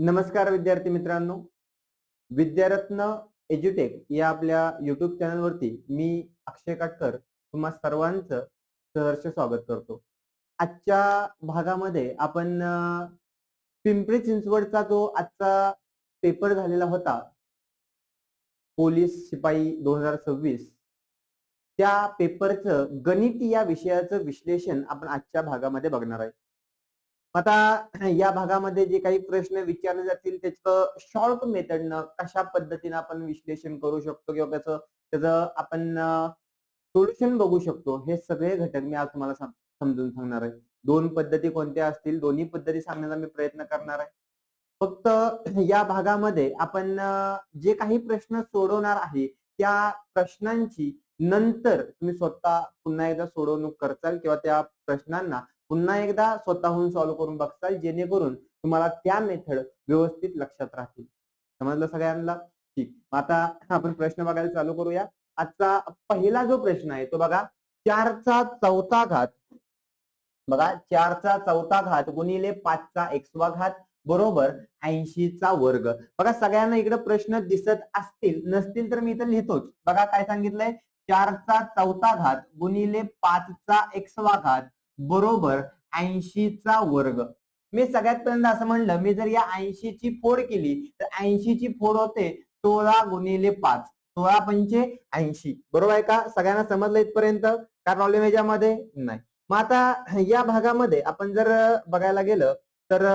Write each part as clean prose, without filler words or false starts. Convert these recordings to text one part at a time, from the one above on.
नमस्कार विद्यार्थी मित्रांनो, विद्यारत्न एज्युटेक या आपल्या युट्यूब चॅनलवरती मी अक्षय काटकर तुम्हा सर्वांचं सहर्ष स्वागत करतो. आजच्या भागामध्ये आपण पिंपरी चिंचवडचा जो आजचा पेपर झालेला होता, पोलीस शिपाई 2026 त्या पेपरचं गणित या विषयाचं विश्लेषण आपण आजच्या भागामध्ये बघणार आहे. आता या भागामध्ये जे काही प्रश्न विचारले जातील त्याचं शॉर्ट मेथडनं कशा पद्धतीने आपण विश्लेषण करू शकतो किंवा त्याचं आपण सोल्युशन बघू शकतो, हे सगळे घटक मी आज तुम्हाला समजून सांगणार आहे. दोन पद्धती कोणत्या असतील, दोन्ही पद्धती सांगण्याचा मी प्रयत्न करणार आहे. फक्त या भागामध्ये आपण जे काही प्रश्न सोडवणार आहे त्या प्रश्नांची नंतर तुम्ही स्वतः पुन्हा एकदा सोडवणूक करताल किंवा त्या प्रश्नांना पुन्हा एकदा स्वतःहून सॉल्व्ह करून बघताल, जेणेकरून तुम्हाला त्या मेथड व्यवस्थित लक्षात राहतील. समजलं सगळ्यांना? ठीक. आता आपण प्रश्न बघायला चालू करूया. आजचा पहिला जो प्रश्न आहे तो बघा, 4चा चौथा घात. बघा, 4चा चौथा घात गुणिले 5चा एक्सवा घात बरोबर 80चा वर्ग. बघा, सगळ्यांना इकडे प्रश्न दिसत असतील, नसतील तर मी इथे लिहितोच. बघा काय सांगितलंय, 4चा चौथा घात गुणिले 5चा एक्सवा घात बरोबर 80चा वर्ग. मी सगळ्यात पहिल्यांदा असं म्हणलं, मी जर या 80 ची फोड केली तर 80 ची फोड होते 16 गुणिले 5, 16 पंचे 80. बरोबर आहे का? सगळ्यांना समजलं इथपर्यंत? काय प्रॉब्लेम याच्यामध्ये नाही. मग आता या भागामध्ये आपण जर बघायला गेलं तर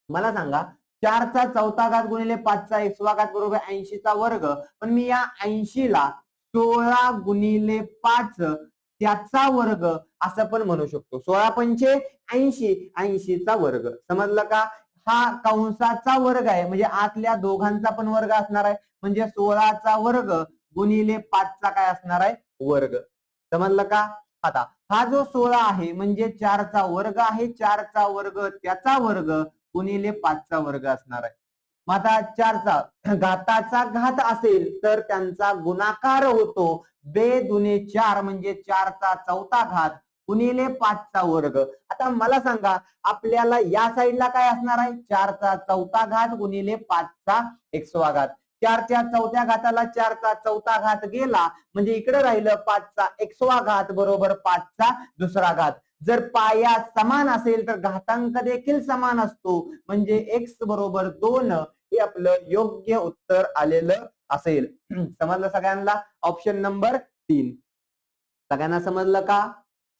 मला सांगा, 4चा चौथा घात गुणिले 5चा एक्सवा घात बरोबर 80चा वर्ग. पण मी या 80 ला 16 गुणिले 5 त्याचा वर्ग असं पण म्हणू शकतो. 16 पंचे 80, 80चा वर्ग. समजलं का? हा कंसाचा वर्ग आहे, म्हणजे आतल्या दोघांचा पण वर्ग असणार आहे, म्हणजे 16चा वर्ग गुणिले 5चा काय असणार आहे? वर्ग. समजलं का? आता हा जो 16 आहे म्हणजे 4चा वर्ग आहे, 4चा वर्ग त्याचा वर्ग गुणिले 5चा वर्ग असणार आहे. मग आता 4चा घाताचा घात असेल तर त्यांचा गुणाकार होतो 2 दुने 4 म्हणजे 4चा चौथा घात गुणिले 5चा वर्ग. आता मला सांगा, आपल्याला या साईडला काय असणार आहे? 4चा चौथा घात गुणिले 5चा एक्सवा घात. 4च्या चौथ्या घाताला 4चा चौथा घात गेला म्हणजे इकडे राहिलं 5चा एक्सवा घात बरोबर 5चा दुसरा घात. जर पाया समान असेल तर घातांक देखील समान असतो, म्हणजे एक्स बरोबर 2 हे आपलं योग्य उत्तर आलेलं असेल. समजलं सगळ्यांना? Option number 3. सगळ्यांना समजलं का?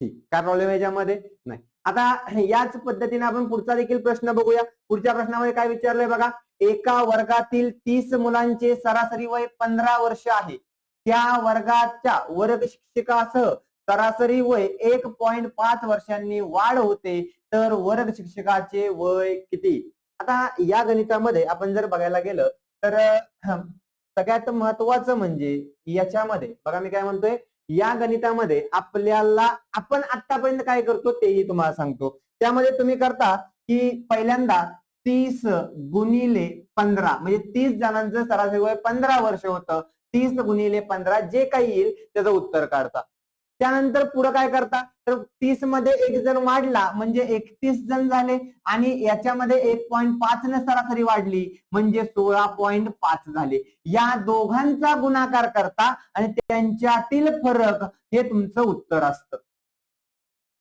ठीक. काय प्रॉब्लेम याच्यामध्ये नाही. आता याच पद्धतीने आपण पुढचा देखील प्रश्न बघूया. पुढच्या प्रश्नामध्ये काय विचारलंय बघा, एका वर्गातील 30 मुलांचे सरासरी वय 15 वर्ष आहे. त्या वर्गाच्या वर्ग शिक्षकासह सरासरी वय 1.5 वर्षांनी वाढ होते, तर वर्ग शिक्षकाचे वय किती? आता या गणितामध्ये आपण जर बघायला गेलं तर सगळ्यात महत्वाचं म्हणजे याच्यामध्ये बघा, मी काय म्हणतोय, या गणितामध्ये आपल्याला आपण आतापर्यंत काय करतो तेही तुम्हाला सांगतो. त्यामध्ये तुम्ही करता की पहिल्यांदा 30 गुणिले 15 म्हणजे 30 जणांचं सरासरी वय 15 वर्ष होतं. 30 गुणिले 15 जे काही येईल त्याचं उत्तर काढता. त्यानंतर पुढे काय करता, तर 30 मध्ये एक जण वाढला म्हणजे 31 जण झाले आणि याच्यामध्ये 1.5 ने सरासरी वाढली म्हणजे 16.5 झाले. या दोघांचा गुणाकार करता आणि त्यांच्यातील फरक हे तुमचं उत्तर असतं.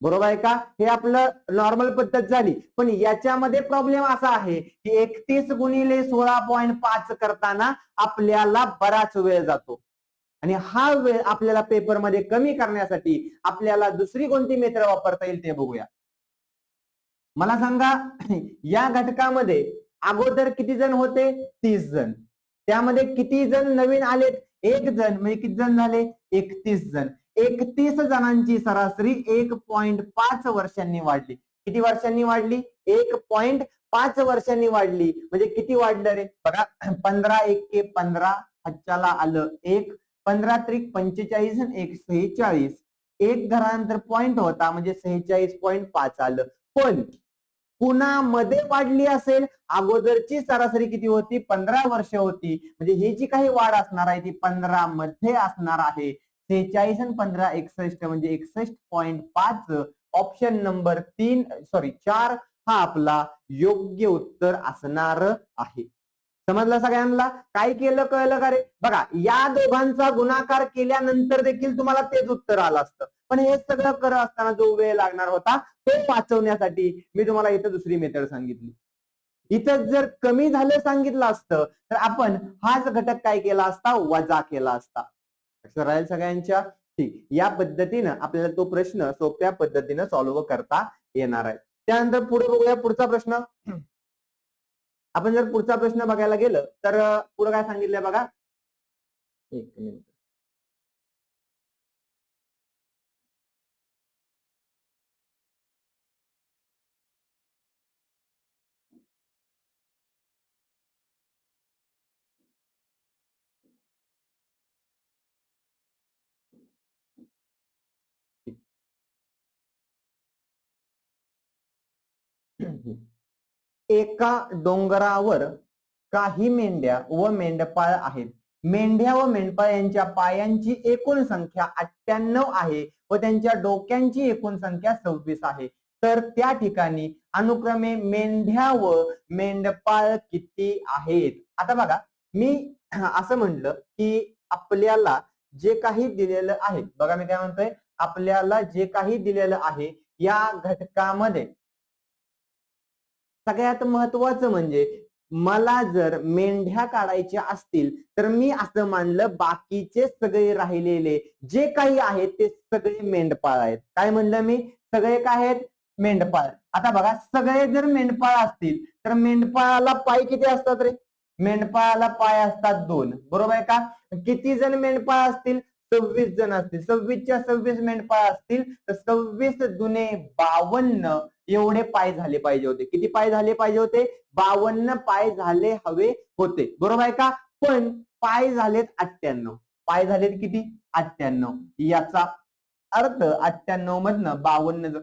बरोबर आहे का? हे आपलं नॉर्मल पद्धत झाली. पण याच्यामध्ये प्रॉब्लेम असा आहे की 31 गुणिले 16.5 करताना आपल्याला बराच वेळ जातो आणि हा वेळ आपल्याला पेपरमध्ये कमी करण्यासाठी आपल्याला दुसरी कोणती मेथड वापरता येईल ते बघूया. मला सांगा, या घटकामध्ये अगोदर किती जण होते? 30 जण. त्यामध्ये किती जण नवीन आलेत? 1 जण. म्हणजे किती जण झाले? 31 जण. 31 जणांची सरासरी 1.5 वर्षांनी वाढली. किती वर्षांनी वाढली? 1.5 वर्षांनी वाढली. म्हणजे किती वाढलं रे? बघा, 15 1 15 हच्च्याला आलं 1, 15 त्रिक 45 आणि 1 46. एक घरानंतर पॉइंट होता म्हणजे 46.5 आलं. पण पुन्हा मध्ये वाढली असेल, अगोदरची सरासरी किती होती? 15 वर्ष होती. म्हणजे ही जी काही वाढ असणार आहे ती 15 मध्ये असणार आहे. 46 आणि 15 61 म्हणजे 61.5. ऑप्शन नंबर 4 हा आपला योग्य उत्तर असणार आहे. समजलं सगळ्यांना? काय केलं कळलं का रे? बघा, या दोघांचा गुणाकार केल्यानंतर देखील तुम्हाला तेच उत्तर आलं असतं, पण हे सगळं करत असताना जो वेळ लागणार होता तो वाचवण्यासाठी मी तुम्हाला इथं दुसरी मेथड सांगितली. इथं जर कमी झालं सांगितलं असतं तर आपण हाच घटक काय केला असता, वजा केला असता. लक्षात राहील सगळ्यांच्या? ठीक, या पद्धतीनं आपल्याला तो प्रश्न सोप्या पद्धतीनं सॉल्व्ह करता येणार आहे. त्यानंतर पुढे बघूया पुढचा प्रश्न. आपण जर पुढचा प्रश्न बघायला गेलं तर पुढे काय सांगितलंय बघा, एक मिनिट. एका डोंगरावर काही मेंढ्या व मेंढपाळ आहेत. मेंढ्या व मेंढपाळ यांच्या पायांची एकूण संख्या 98 आहे व त्यांच्या डोक्यांची एकूण संख्या 26 आहे. तर त्या ठिकाणी अनुक्रमे मेंढ्या व मेंढपाळ किती आहेत? आता बघा, मी असं म्हटलं की आपल्याला जे काही दिलेलं आहे, बघा मी काय म्हणतोय, आपल्याला जे काही दिलेलं आहे या घटकामध्ये सगळ्यात महत्वाचं म्हणजे मला जर मेंढ्या काढायच्या असतील तर मी असं मानलं बाकीचे सगळे राहिलेले जे काही आहेत ते सगळे मेंढपाळ आहेत. काय म्हणलं मी? सगळे काय आहेत? मेंढपाळ. आता बघा, सगळे जर मेंढपाळ असतील तर मेंढपाळाला पाय किती असतात रे? मेंढपाळाला पाय असतात 2, बरोबर आहे का? किती जण मेंढपाळ असतील? 26 जण असतील. 26च्या 26 मेंढपाळ असतील तर 26 दुने 52 एवढे पाय झाले पाहिजे होते. किती पाय झाले पाहिजे होते? 52 पाय झाले हवे होते, बरोबर आहे का? पण पाय झालेत 98. पाय झालेत किती? 98. याचा अर्थ 98 मधनं 52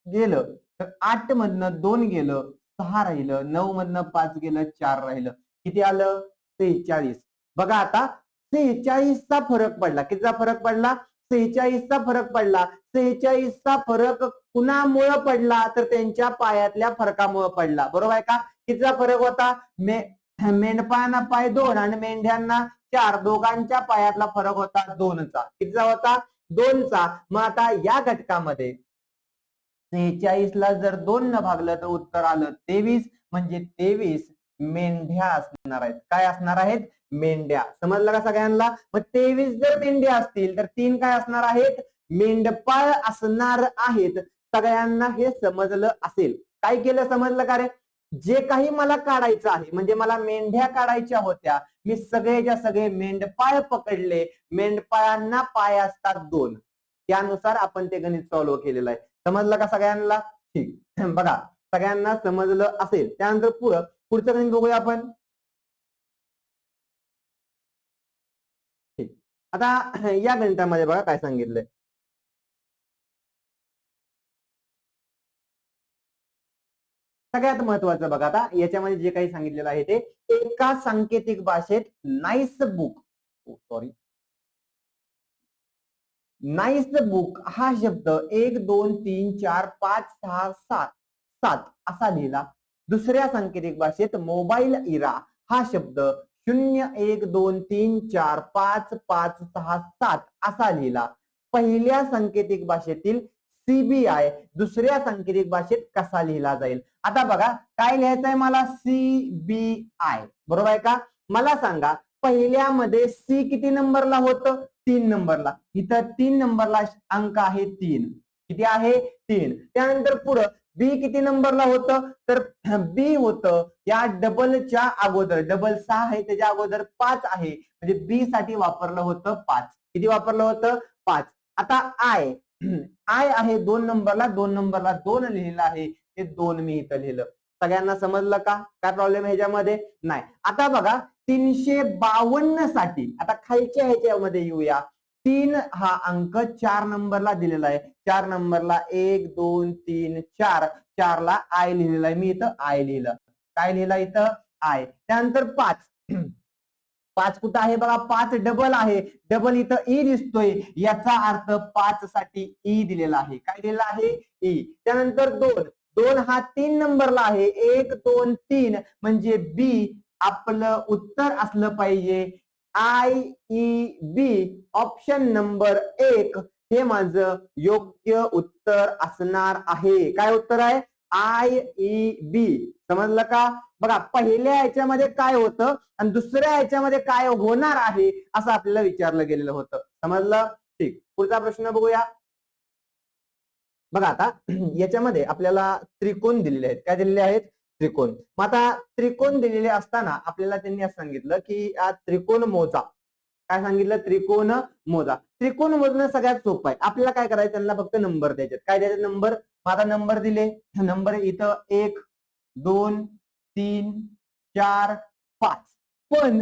गेलं तर 8 मधनं 2 गेलं, 6 राहिलं, 9 मधनं 5 गेलं, 4 राहिलं. किती आलं? 46. बघा आता 46चा फरक पडला. कितीचा फरक पडला? 46चा फरक पडला. 46चा फरक कुणामुळे पडला? तर त्यांच्या पायातल्या फरकामुळे पडला, बरोबर आहे का? कितीचा फरक होता? मेंढपाळांना पाय 2 आणि मेंढ्यांना 4, दोघांच्या पायातला फरक होता 2चा. कितीचा होता? 2चा. मग आता या घटकामध्ये 46ला जर 2 न भागलं तर उत्तर आलं 23, म्हणजे 23 मेंढ्या असणार आहेत. काय असणार आहेत? मेंढ्या. समजलं का सगळ्यांना? मग 23 जर मेंढ्या असतील तर 3 काय असणार आहेत? मेंढपाळ असणार आहेत. सगळ्यांना हे समजलं असेल. काय केलं समजलं का रे? जे काही मला काढायचं आहे, म्हणजे मला मेंढ्या काढायच्या होत्या, मी सगळेच्या सगळे मेंढपाळ पकडले. मेंढपाळांना पाय असतात 2, त्यानुसार आपण ते गणित सॉल्व्ह केलेलं आहे. समजलं का सगळ्यांना? ठीक, बघा सगळ्यांना समजलं असेल. त्यानंतर पुढचं गणित बघूया आपण. ठीक, आता या गणितामध्ये बघा काय सांगितलंय. सगळ्यात महत्वाचं बघा, आता याच्यामध्ये जे काही सांगितलेलं आहे ते एका सांकेतिक भाषेत nice book, sorry, nice book हा शब्द 1 2 3 4 5 6 7 7 असा लिहिला. दुसऱ्या सांकेतिक भाषेत मोबाईल इरा हा शब्द 0 1 2 3 4 5 5 6 7 असा लिहिला. पहिल्या सांकेतिक भाषेतील सीबीआय दुसऱ्या सांकेतिक भाषेत कसा लिहिला जाईल? आता बघा काय लिहायचंय मला? सीबीआय, बरोबर आहे का? मला सांगा पहिल्यामध्ये सी किती नंबरला होतं? 3 नंबरला. इथं 3 नंबरला अंक आहे 3. किती आहे? 3. त्यानंतर पुढं बी किती नंबरला होतं? तर बी होतं या डबलच्या अगोदर, डबल 6 आहे त्याच्या अगोदर 5 आहे, म्हणजे बी साठी वापरलं होतं 5. किती वापरलं होतं? 5. आता आय आहे 2 नंबरला, 2 नंबरला 2 लिहिलं आहे, ते 2 मी इथं लिहिलं. सगळ्यांना समजलं का? काय प्रॉब्लेम ह्याच्यामध्ये? नाही. आता बघा 352 साठी आता खालच्या ह्याच्यामध्ये येऊया. 3 हा अंक 4 नंबरला दिलेला आहे. 4 नंबरला 1 2 3 4, 4 ला आय लिहिलेला आहे. मी इथं आय लिहिलं. काय लिहिलं इथं? आय. त्यानंतर 5, 5 कुठं आहे बघा? 5 डबल आहे, डबल इथं ई दिसतोय, याचा अर्थ 5 साठी ई दिलेला आहे. काय दिलेला आहे? ई. त्यानंतर 2 2 हा 3 नंबरला आहे, 1 2 3 म्हणजे बी आपलं उत्तर असलं पाहिजे. IEB ऑप्शन नंबर 1 हे माझं योग्य उत्तर असणार आहे. काय उत्तर आहे? IEB. समजलं का? बघा, पहिल्या ह्याच्यामध्ये काय होतं आणि दुसऱ्या ह्याच्यामध्ये काय होणार आहे असं आपल्याला विचारलं गेलेलं होतं. समजलं? ठीक. पुढचा प्रश्न बघूया. बघा आता याच्यामध्ये आपल्याला त्रिकोण दिलेले आहेत. काय दिलेले आहेत? त्रिकोण. मग आता त्रिकोण दिलेले असताना आपल्याला त्यांनी असं सांगितलं की त्रिकोण मोजा. काय सांगितलं? त्रिकोण मोजा. त्रिकोण मोजणं सगळ्यात सोपं आहे. आपल्याला काय करायचं? त्यांना फक्त नंबर द्यायचे. काय द्यायचे? नंबर. आता नंबर दिले. नंबर इथं 1 2 3 4 5. पण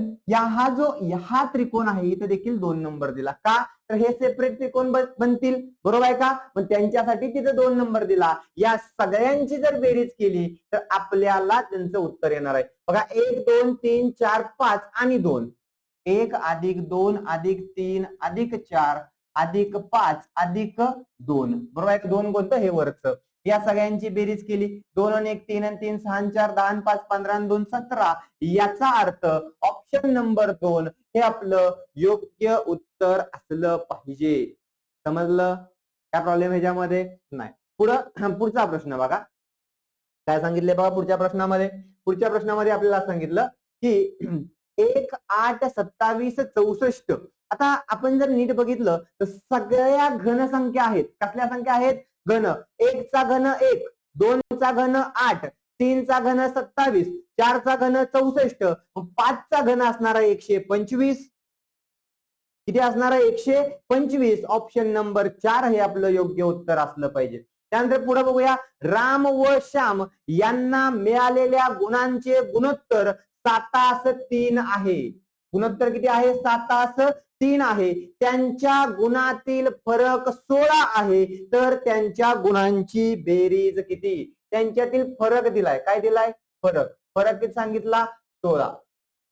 हा त्रिकोण आहे इथं देखील 2 नंबर दिला. का? तर हे सेपरेट त्रिकोण बनतील. बरोबर आहे का? पण त्यांच्यासाठी तिथं 2 नंबर दिला. या सगळ्यांची जर बेरीज केली तर आपल्याला त्यांचं उत्तर येणार आहे. बघा, 1 2 3 4 5 आणि 2. 1 + 2 + 3 + 4 + 5 + 2. बरोबर आहे? 2 कोणतं? हे वरचं. या सगळ्यांची बेरीज केली. 2 आणि 1 3 आणि 3 6 आणि 4 10 आणि 5 15 आणि 2 17. याचा अर्थ ऑप्शन नंबर 2 हे आपलं योग्य उत्तर असलं पाहिजे. समजलं? काय प्रॉब्लेम ह्याच्यामध्ये? नाही. पुढचा प्रश्न बघा. काय सांगितले बघा पुढच्या प्रश्नामध्ये? पुढच्या प्रश्नामध्ये आपल्याला सांगितलं की 1 8 27 64. आता आपण जर नीट बघितलं तर सगळ्या घनसंख्या आहेत. कसल्या संख्या आहेत? घन. 1 चा घन 1, 2 चा घन 8, 3 चा घन 27, 4 चा घन 64, 5 चा घन असणार आहे 125. किती असणार आहे? 125. ऑप्शन नंबर 4 हे आपलं योग्य उत्तर असलं पाहिजे. त्यानंतर पुढे बघूया. राम व श्याम यांना मिळालेल्या गुणांचे गुणोत्तर 7:3 आहे. गुणोत्तर किती आहे? 7:3 आहे. त्यांच्या गुणातील फरक 16 आहे. तर त्यांच्या गुणांची बेरीज किती? त्यांच्यातील फरक दिलाय. काय दिलाय? फरक. फरक किती सांगितला? 16.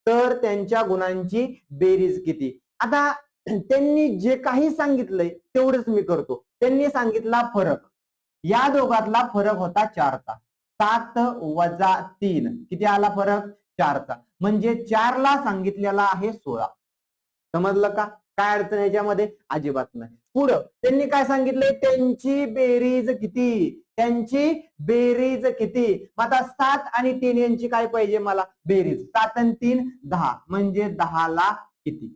तर त्यांच्या गुणांची बेरीज किती? आता त्यांनी जे काही सांगितलंय तेवढंच मी करतो. त्यांनी सांगितला फरक. या दोघातला फरक होता 4चा. 7 - 3 किती आला फरक? 4चा. म्हणजे 4 ला सांगितलेला आहे 16. समजलं का? काय अडचण याच्यामध्ये? अजिबात नाही. पुढं त्यांनी काय सांगितलंय? त्यांची बेरीज किती? त्यांची बेरीज किती? मग आता 7 आणि 3 यांची काय पाहिजे मला? बेरीज. 7 आणि 3 10 म्हणजे 10 ला किती?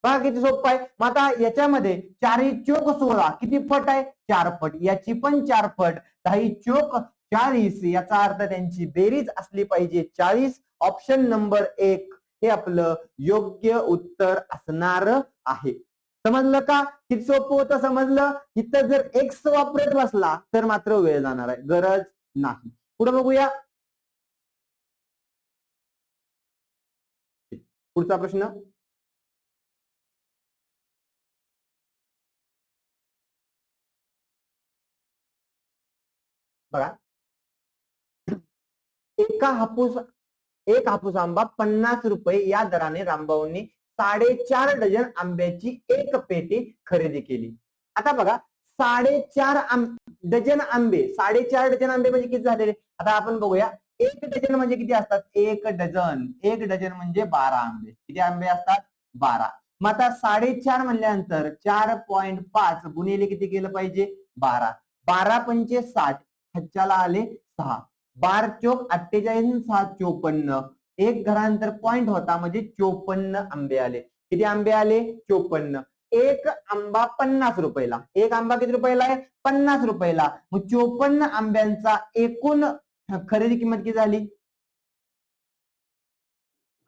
बघा किती सोपं आहे. मग आता याच्यामध्ये 4 चोक 16 किती पट आहे? 4 पट. याची पण 4 पट. 10 चोक 40 याचा अर्थ त्यांची बेरीज असली पाहिजे 40. ऑप्शन नंबर 1 हे आपलं योग्य उत्तर असणार आहे. समजलं का? किती सोपं होतं? समजलं? इथं जर एक्स वापरत बसला तर मात्र वेळ जाणार आहे. गरज नाही. पुढे बघूया. पुढचा प्रश्न बघा. एक हापूस आंबा 50 रुपये या दराने रामभाऊंनी 4.5 डझन आंब्याची एक पेटी खरेदी केली. आता बघा, 4.5 डझन आंबे. 4.5 डझन आंबे म्हणजे किती झालेले? आता आपण बघूया. 1 डझन म्हणजे किती असतात? 1 डझन. 1 डझन म्हणजे 12 आंबे. किती आंबे असतात? 12. मग आता 4.5 म्हणल्यानंतर 4.5 गुणिले किती केलं पाहिजे? 12. 12 पंचे 60. ह्याच्याला आले 6. 12 चोक 48, 6 54. एक घरानंतर पॉइंट होता म्हणजे 54 आंबे आले. किती आंबे आले? 54. एक आंबा 50 रुपयाला. एक आंबा किती रुपयाला आहे? 50 रुपयाला. मग 54 आंब्यांचा एकूण खरेदी किंमत किती झाली?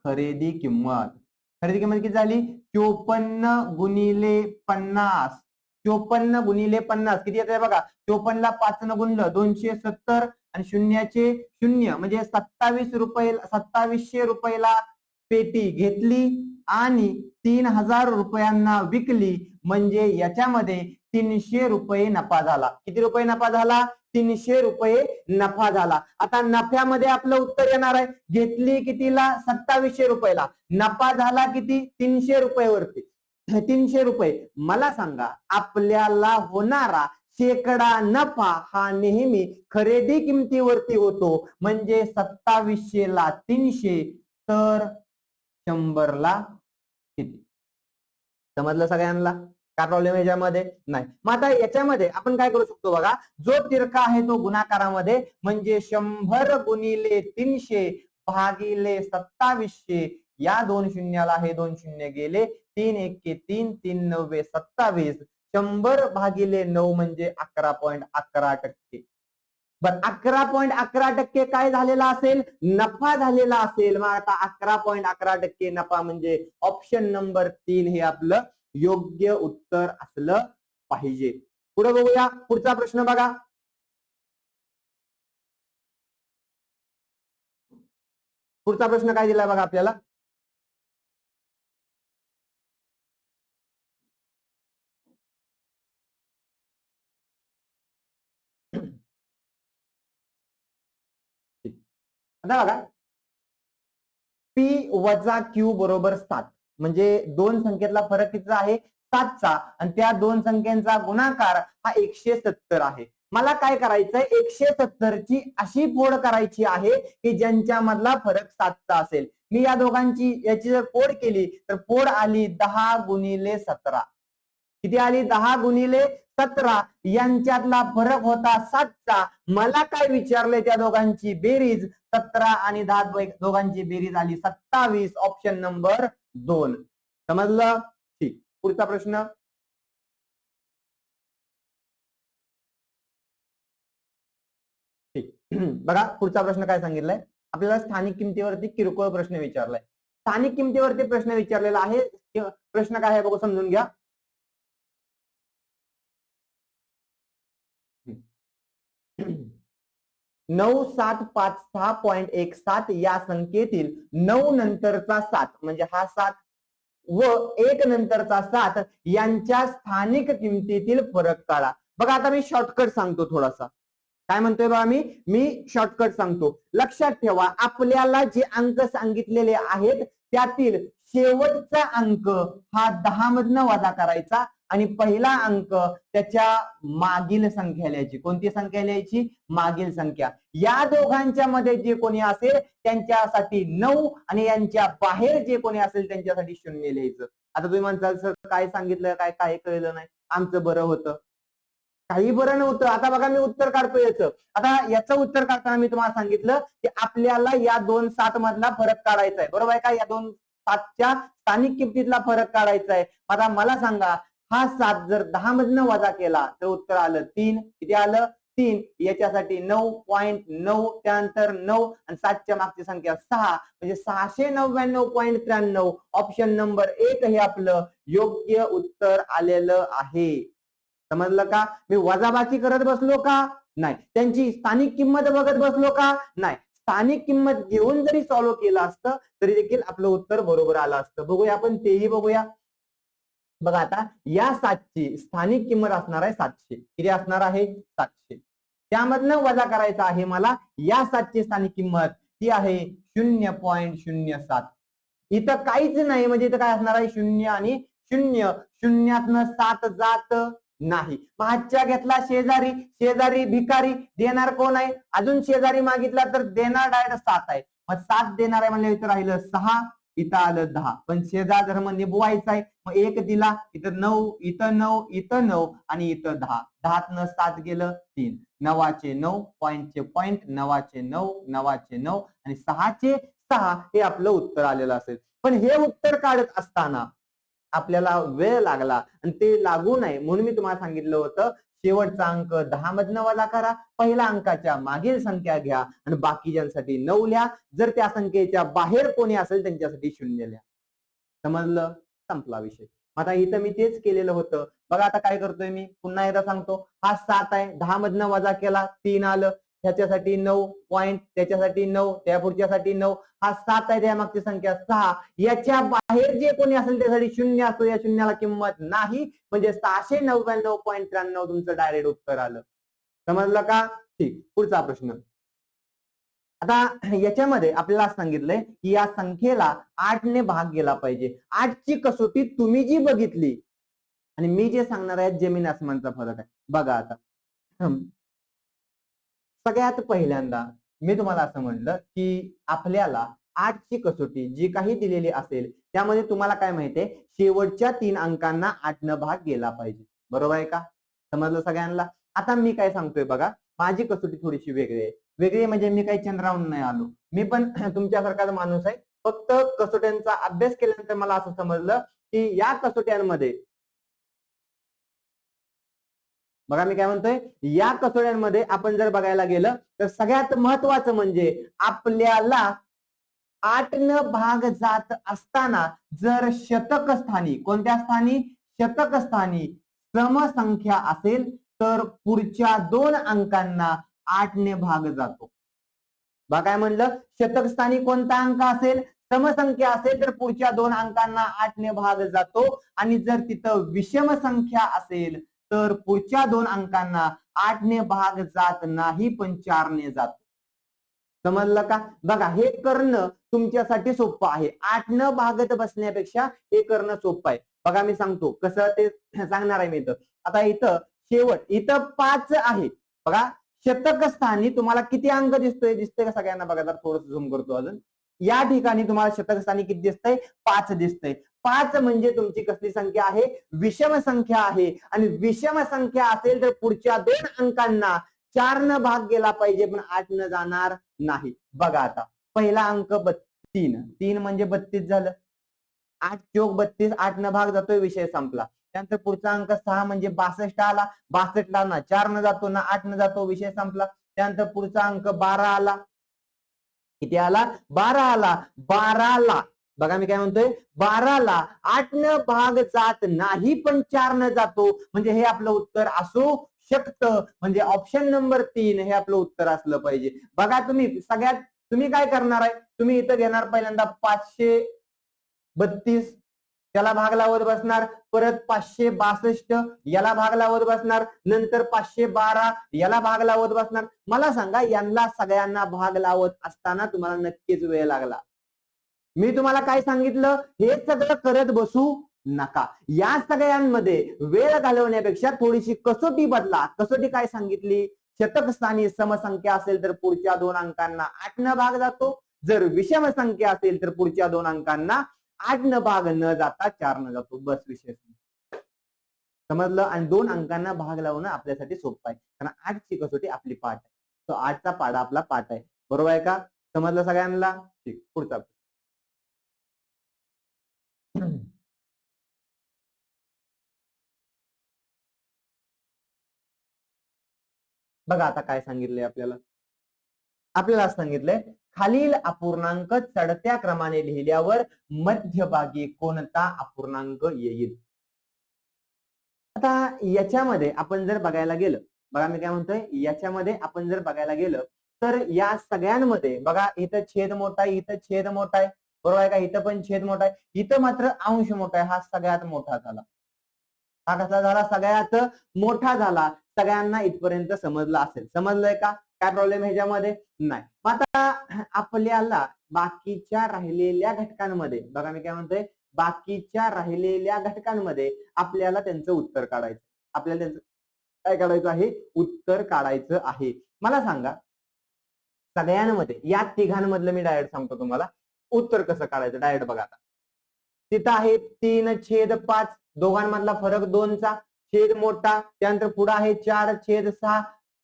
खरेदी किंमत किती झाली? 54 गुणिले 50. 54 गुणिले 50 किती येते बघा. 54 ला 5 न गुणलं 270 आणि शून्याचे 0 म्हणजे 2700 रुपयाला पेटी घेतली आणि 3000 रुपयांना विकली. म्हणजे याच्यामध्ये 300 रुपये नफा झाला. किती रुपये नफा झाला? 300 रुपये नफा झाला. आता नफ्यामध्ये आपलं उत्तर येणार आहे. घेतली कितीला? 2700 रुपयाला. नफा झाला किती? 300 रुपये वरती. 300 रुपये. मला सांगा, आपल्याला होणारा शेकडा नफा हा नेहमी खरेदी किमतीवरती होतो. म्हणजे 2700ला 300 तर 100ला किती? समजलं सगळ्यांना? काय प्रॉब्लेम याच्यामध्ये नाही. मग आता याच्यामध्ये आपण काय करू शकतो बघा, जो तिरका आहे तो गुणाकारामध्ये म्हणजे 100 गुणिले 300 भागिले 2700 या दोन शून्याला हे दोन शून्य गेले, 3 एके 3 3 नव्वे 27 100 भागिले 9 म्हणजे 11.11%. बर 11.11% काय झालेला असेल? नफा झालेला असेल. मग आता 11.11% नफा म्हणजे ऑप्शन नंबर 3 हे आपलं योग्य उत्तर असलं पाहिजे. पुढे बघूया पुढचा प्रश्न बघा. पुढचा प्रश्न काय दिला बघा आपल्याला. आता बघा P वजा Q बरोबर 7 म्हणजे दोन संख्येतला फरक किती आहे? 7चा आणि त्या दोन संख्यांचा गुणाकार हा 170 आहे. मला काय करायचंय 170 ची अशी फोड करायची आहे की ज्यांच्या मधला फरक 7चा असेल. मी या दोघांची याची जर फोड केली तर फोड आली 10 गुणिले 17. किती आली? 10 गुणिले 17 यांच्यातला फरक होता 7चा. मला काय विचारलंय त्या दोघांची बेरीज 17 आणि 10 दोघांची बेरीज आली 27. Option number 2. समजलं? ठीक. पुढचा प्रश्न. ठीक. बघा पुढचा प्रश्न काय सांगितलाय आपल्याला. स्थानिक किमतीवरती किरकोळ प्रश्न विचारलाय. स्थानिक किमतीवरती प्रश्न विचारलेला आहे. प्रश्न काय आहे बघू समजून घ्या. 9756.17 या संख्येतील 9 नंतरचा 7 म्हणजे हा 7 व 1 नंतरचा 7 यांच्या स्थानिक किमतीतील फरक काढा. बघा आता मी शॉर्टकट सांगतो थोडासा. काय म्हणतोय बघा मी शॉर्टकट सांगतो. लक्षात ठेवा आपल्याला जे अंक सांगितलेले आहेत त्यातील शेवटचा अंक हा 10 मधनं वजा करायचा आणि पहिला अंक त्याच्या मागील संख्या लिहायची. कोणती संख्या लिहायची? मागील संख्या. या दोघांच्या मध्ये जे कोणी असेल त्यांच्यासाठी 9 आणि यांच्या बाहेर जे कोणी असेल त्यांच्यासाठी 0 लिहायचं. आता तुम्ही म्हणताल सर काय सांगितलं काय काय कळलं नाही. आमचं बरं होतं. काही बरं नव्हतं. आता बघा मी उत्तर काढतो याचं. आता याचं उत्तर काढताना मी तुम्हाला सांगितलं की आपल्याला या 2 7 मधला फरक काढायचा आहे. बरोबर आहे का? या 2 7च्या स्थानिक किमतीतला फरक काढायचा आहे. आता मला सांगा हा 7 जर 10 मधनं वजा केला तर उत्तर आलं 3. किती आलं? 3. याच्यासाठी 9.9 त्यानंतर 9 आणि 7च्या मागची संख्या 6 म्हणजे 699.93. ऑप्शन नंबर 1 हे आपलं योग्य उत्तर आलेलं आहे. समजलं का? मी वजाबाकी करत बसलो का? नाही. त्यांची स्थानिक किंमत बघत बसलो का? नाही. स्थानिक किंमत घेऊन जरी सॉल्व्ह केलं असतं तरी देखील आपलं उत्तर बरोबर आलं असतं. बघूया आपण तेही बघूया. बघा आता या 7ची स्थानिक किंमत असणार आहे 700. किती असणार आहे? 700. त्यामधनं वजा करायचं आहे मला या 7ची स्थानिक किंमत ती आहे 0.07. इथं काहीच नाही म्हणजे इथं काय असणार आहे 0 आणि 0. शून्यातनं 7 जात नाही. हातच्या घेतला शेजारी. शेजारी भिकारी देणार कोण आहे? अजून शेजारी मागितला तर देणार डायरेक्ट 7 आहे. मग 7 देणार आहे म्हणजे इथं राहिलं 6. इथं आलं 10. पण शेजार धर्म निभवायचा आहे. मग 1 दिला. इथं 9 इथं 9 इथं 9 आणि इथं 10. 10तनं 7 गेलं 3. 9चे 9 पॉइंटचे पॉइंट 9चे 9 9चे 9 आणि 6चे 6 हे आपलं उत्तर आलेलं असेल. पण हे उत्तर काढत असताना आपल्याला वेळ लागला आणि ते लागू नये म्हणून मी तुम्हाला सांगितलं होतं शेवटचा अंक 10 मधनं वजा करा. पहिल्या अंकाच्या मागील संख्या घ्या आणि बाकीच्यांसाठी 9 लिहा. जर त्या संख्येच्या बाहेर कोणी असेल त्यांच्यासाठी 0 लिहा. समजलं? संपला विषय. आता इथं मी तेच केलेलं होतं. बघा आता काय करतोय मी पुन्हा एकदा सांगतो. हा 7 आहे. 10 मधनं वजा केला 3 आलं. ह्याच्यासाठी 9 पॉइंट त्याच्यासाठी 9 त्या पुढच्यासाठी 9. हा 7 आहे. त्या मागची संख्या 6. याच्या बाहेर जे कोणी असेल त्यासाठी 0 असतो. या शून्याला किंमत नाही म्हणजे 699.93 तुमचं डायरेक्ट उत्तर आलं. समजलं का? ठीक. पुढचा प्रश्न. आता याच्यामध्ये आपल्याला सांगितलंय की या संख्येला 8 ने भाग गेला पाहिजे. 8ची कसोटी तुम्ही जी बघितली आणि मी जे सांगणार आहे जमीन आसमानचा फरक आहे. बघा आता सगळ्यात पहिल्यांदा मी तुम्हाला असं म्हणलं की आपल्याला 8ची कसोटी जी काही दिलेली असेल त्यामध्ये तुम्हाला काय माहितीये, शेवटच्या 3 अंकांना 8 भाग गेला पाहिजे. बरोबर आहे का? समजलं सगळ्यांना? आता मी काय सांगतोय बघा, माझी कसोटी थोडीशी वेगळी आहे. वेगळी म्हणजे मी काही चंद्रावरून नाही आलो. मी पण तुमच्यासारखाच माणूस आहे. फक्त कसोट्यांचा अभ्यास केल्यानंतर मला असं समजलं की या कसोट्यांमध्ये बघा मी काय म्हणतोय, या कसोट्यांमध्ये आपण जर बघायला गेलं तर सगळ्यात महत्वाचं म्हणजे आपल्याला 8 भाग जात असताना जर शतक स्थानी, कोणत्या स्थानी? शतक स्थानी समसंख्या असेल तर पुढच्या 2 अंकांना 8 भाग जातो. बघा काय म्हणलं, शतक स्थानी कोणता अंक असेल? समसंख्या असेल तर पुढच्या 2 अंकांना 8 भाग जातो आणि जर तिथं विषम संख्या असेल तर पुढच्या 2 अंकांना 8 भाग जात नाही पण 4 जातो. समजलं का? बघा हे करणं तुमच्यासाठी सोपं आहे. 8 भागत बसण्यापेक्षा हे करणं सोपं आहे. बघा मी सांगतो कसं ते सांगणार आहे मी इथं. आता इथं शेवट इथं 5 आहे. बघा शतक स्थानी तुम्हाला किती अंक दिसतोय? दिसतंय का सगळ्यांना? बघा जर थोडं झूम करतो अजून. या ठिकाणी तुम्हाला शतक स्थानी किती दिसतंय? 5 दिसतंय. 5 म्हणजे तुमची कसली संख्या आहे? विषम संख्या आहे आणि विषम संख्या असेल तर पुढच्या 2 अंकांना 4 भाग गेला पाहिजे पण 8 जाणार नाही. बघा आता पहिला अंक 3 म्हणजे 32 झालं. 8 चोक 32, 8 भाग जातोय, विषय संपला. त्यानंतर पुढचा अंक 6 म्हणजे 62 आला. 62 ला ना 4 जातो ना 8 जातो, विषय संपला. त्यानंतर पुढचा अंक 12 आला. किती आला? 12 आला. 12 बघा मी काय म्हणतोय, 12 8 भाग जात नाही पण 4 जातो म्हणजे हे आपलं उत्तर असू शकतं. म्हणजे ऑप्शन नंबर 3 हे आपलं उत्तर असलं पाहिजे. बघा तुम्ही काय करणार आहे? तुम्ही इथं घेणार पहिल्यांदा 532 त्याला भाग लावत बसणार, परत 562 याला भाग लावत बसणार, नंतर 512 याला भाग लावत बसणार. मला सांगा यांना सगळ्यांना भाग लावत असताना तुम्हाला नक्कीच वेळ लागला. मी तुम्हाला काय सांगितलं? हे सगळं करत बसू नका. या सगळ्यांमध्ये वेळ घालवण्यापेक्षा थोडीशी कसोटी बदला. कसोटी काय सांगितली? शतक स्थानी समसंख्या असेल तर पुढच्या 2 अंकांना 8 भाग जातो. जर विषम संख्या असेल तर पुढच्या 2 अंकांना 8 भाग न जाता 4 जातो. बस विषय समजलं. आणि 2 अंकांना भाग लावणं आपल्यासाठी सोपं आहे कारण 8ची कसोटी आपली पाठ आहे. तो 8चा पाडा आपला पाठ आहे. बरोबर आहे का? समजलं सगळ्यांना? ठीक, पुढचा बघा आता काय सांगितलंय आपल्याला. आपल्याला सांगितलंय खालील अपूर्णांक चढत्या क्रमाने लिहिल्यावर मध्यभागी कोणता अपूर्णांक येईल? आता याच्यामध्ये आपण जर बघायला गेलं, बघा मी काय म्हणतोय, याच्यामध्ये आपण जर बघायला गेलं तर या सगळ्यांमध्ये बघा इथं छेद मोठा आहे, इथं छेद मोठा आहे. बरोबर आहे का? इथं पण छेद मोठा आहे, इथं मात्र अंश मोठा आहे. हा सगळ्यात मोठा झाला. हा कसा झाला? सगळ्यात मोठा झाला. सगळ्यांना इथपर्यंत समजलं असेल. समजलंय का? काय प्रॉब्लेम ह्याच्यामध्ये नाही. आता आपल्याला बाकीच्या राहिलेल्या घटकांमध्ये बघा मी काय म्हणतोय, बाकीच्या राहिलेल्या घटकांमध्ये आपल्याला त्यांचं उत्तर काढायचं. आपल्याला त्यांचं काय काढायचं आहे? उत्तर काढायचं आहे. मला सांगा सगळ्यांमध्ये या तिघांमधलं मी डायरेक्ट सांगतो तुम्हाला उत्तर कसं काढायचं. डायरेक्ट बघा आता तिथं आहे 3/5, दोघांमधला फरक 2चा, छेद मोठा. त्यानंतर पुढे आहे 4/6,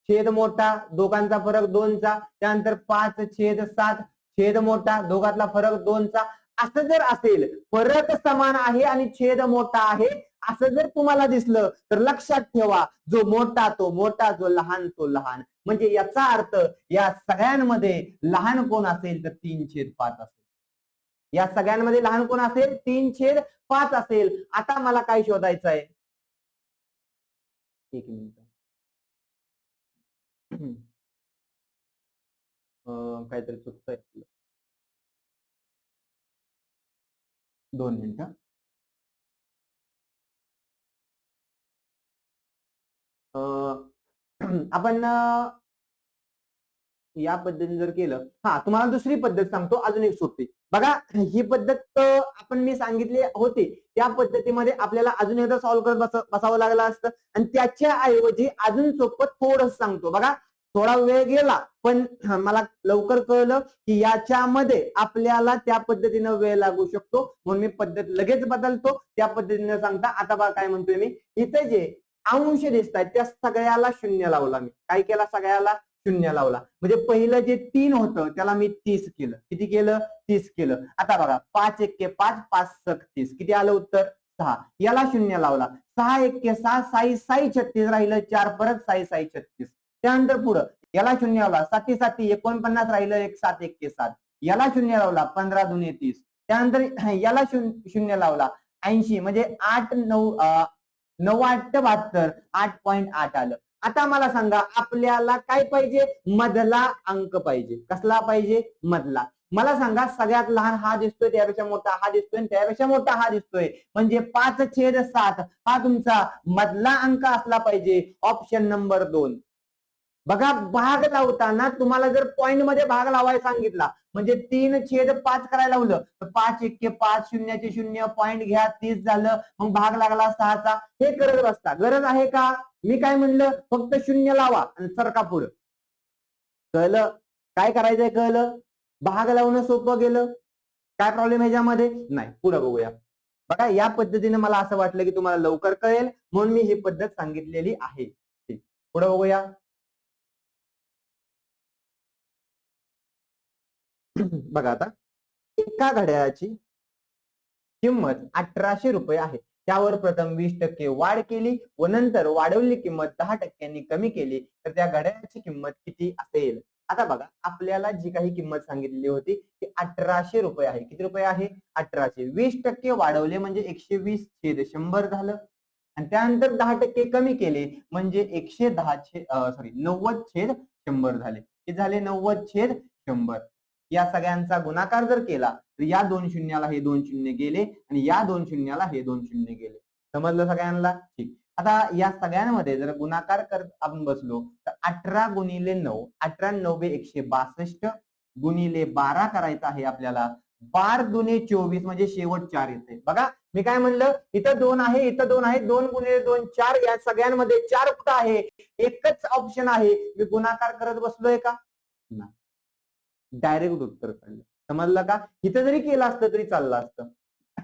छेद मोठा, दोघांचा फरक 2चा. त्यानंतर 5/7, छेद मोठा, दोघांतला फरक 2चा. असं जर असेल, फरक समान आहे आणि छेद मोठा आहे असं जर तुम्हाला दिसलं तर लक्षात ठेवा, जो मोठा तो मोठा, जो लहान तो लहान. म्हणजे याचा अर्थ या सगळ्यांमध्ये लहान कोण असेल तर 3/5 असेल. या सगळ्यांमध्ये लहान कोण असेल? 3/5 असेल. आता मला काय शोधायचं आहे? एक मिनिट. काहीतरी चुकतंय. 2 मिनिटं. आपण या पद्धतीने जर केलं, तुम्हाला दुसरी पद्धत सांगतो, अजून एक सोपी. बघा, ही पद्धत आपण मी सांगितली होती त्या पद्धतीमध्ये आपल्याला अजून एकदा सॉल्व्ह करत बसावं लागलं असतं, आणि त्याच्या ऐवजी अजून सोपं थोडं सांगतो. बघा, थोडा वेळ गेला पण मला लवकर कळलं की याच्यामध्ये आपल्याला त्या पद्धतीनं वेळ लागू शकतो, म्हणून मी पद्धत लगेच बदलतो, त्या पद्धतीने सांगता. आता बघा काय म्हणतोय मी, इथे जे अंश दिसतात त्या सगळ्याला शून्य लावला. मी काय केला, सगळ्याला शून्य लावला. म्हणजे पहिलं जे 3 होतं त्याला मी 30 केलं. किती केलं, 30 केलं. आता बघा, 5 एक्के 5, 5 सक 30, किती आलं उत्तर, 6. याला शून्य लावला. 6 एक्के 6, 6 6 36 राहिलं, 4 परत 6 6 36. त्यानंतर पुढं याला शून्य लावला, 7 7 49 राहिलं, 1 7 एक्के 7. याला शून्य लावला, 15 दुने 30. त्यानंतर याला शून्य लावला, 80 म्हणजे 8 9 9 8 72, 8.8 आलं. आता मला सांगा, आपल्याला काय पाहिजे, मधला अंक पाहिजे. कसला पाहिजे, मधला. मला सांगा, सगळ्यात लहान हा दिसतोय, त्यापेक्षा मोठा हा दिसतोय, त्यापेक्षा मोठा हा दिसतोय, म्हणजे 5/7 हा तुमचा मधला अंक असला पाहिजे. Option number 2. बघा, भाग लावताना तुम्हाला जर पॉइंट मध्ये भाग लावायला सांगितला, म्हणजे 3/5 करायला लावलं, तर 5 एक्के 5, शून्याचे शून्य, पॉइंट घ्या, 30 झालं, मग भाग लागला 6चा. हे करत बसता, गरज आहे का? मी काय म्हणलं, फक्त शून्य लावा आणि सरका पुढं. कळलं काय करायचंय, कळलं? भाग लावणं सोपं गेलं, काय प्रॉब्लेम ह्याच्यामध्ये नाही. पुढे बघूया. बघा, या पद्धतीने मला असं वाटलं की तुम्हाला लवकर कळेल, म्हणून मी ही पद्धत सांगितलेली आहे. पुढे बघूया. बघा, आता एका घड्याळाची किंमत 1800 रुपये आहे. त्यावर प्रथम 20% वाढ केली व नंतर वाढवलेली किंमत 10% कमी केली, तर त्या घड्याळाची किंमत किती असेल? आता बघा, आपल्याला जी काही किंमत सांगितलेली होती ती 1800 रुपये आहे. किती रुपये आहे? 1800. 20% वाढवले म्हणजे 120/100 झालं, आणि त्यानंतर 10% कमी केले म्हणजे 90/100 झाले. हे झाले 90/100. या सगळ्यांचा गुणाकार जर केला तर या 2 शून्याला हे 2 शून्य गेले आणि या 2 शून्याला हे 2 शून्य गेले. समजलं सगळ्यांना? ठीक. आता या सगळ्यांमध्ये जर गुणाकार करत आपण बसलो तर 18 गुणिले 9, 18 9 162 गुणिले 12 करायचा आहे आपल्याला. 12 दुने 24 म्हणजे शेवट 4 येते. बघा, मी काय म्हणलं, इथं 2 आहे, इथं 2 आहे, 2 गुणिले 2 4. या सगळ्यांमध्ये 4 कुठं आहे? एकच ऑप्शन आहे. मी गुणाकार करत बसलोय का? नाही, डायरेक्ट उत्तर काढलं. समजलं का? इथं जरी केलं असतं तरी चाललं असतं.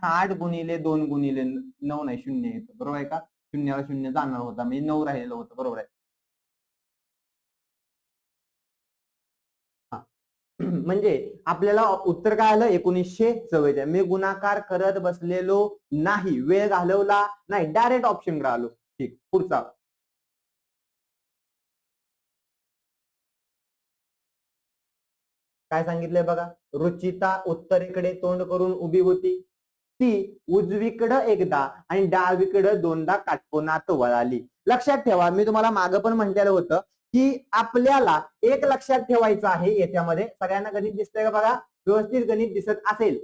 8 गुणिले 2 गुणिले 9 नाही, 0 येतं. बरोबर आहे का? शून्याला शून्य जाणार होता, म्हणजे 9 राहिलेलं होतं. बरोबर आहे. म्हणजे आपल्याला उत्तर काय आलं? 1944. मी गुणाकार करत बसलेलो नाही, वेळ घालवला नाही, डायरेक्ट ऑप्शन आलो. ठीक. पुढचा काय सांगितलंय बघा, रुचिता उत्तरेकडे तोंड करून उभी होती. ती उजवीकडं एकदा आणि डावीकडं दोनदा काटकोनात वळाली. लक्षात ठेवा, मी तुम्हाला मागं पण म्हटलेलं होतं की आपल्याला एक लक्षात ठेवायचं आहे. याच्यामध्ये सगळ्यांना गणित दिसतंय का बघा? व्यवस्थित गणित दिसत असेल.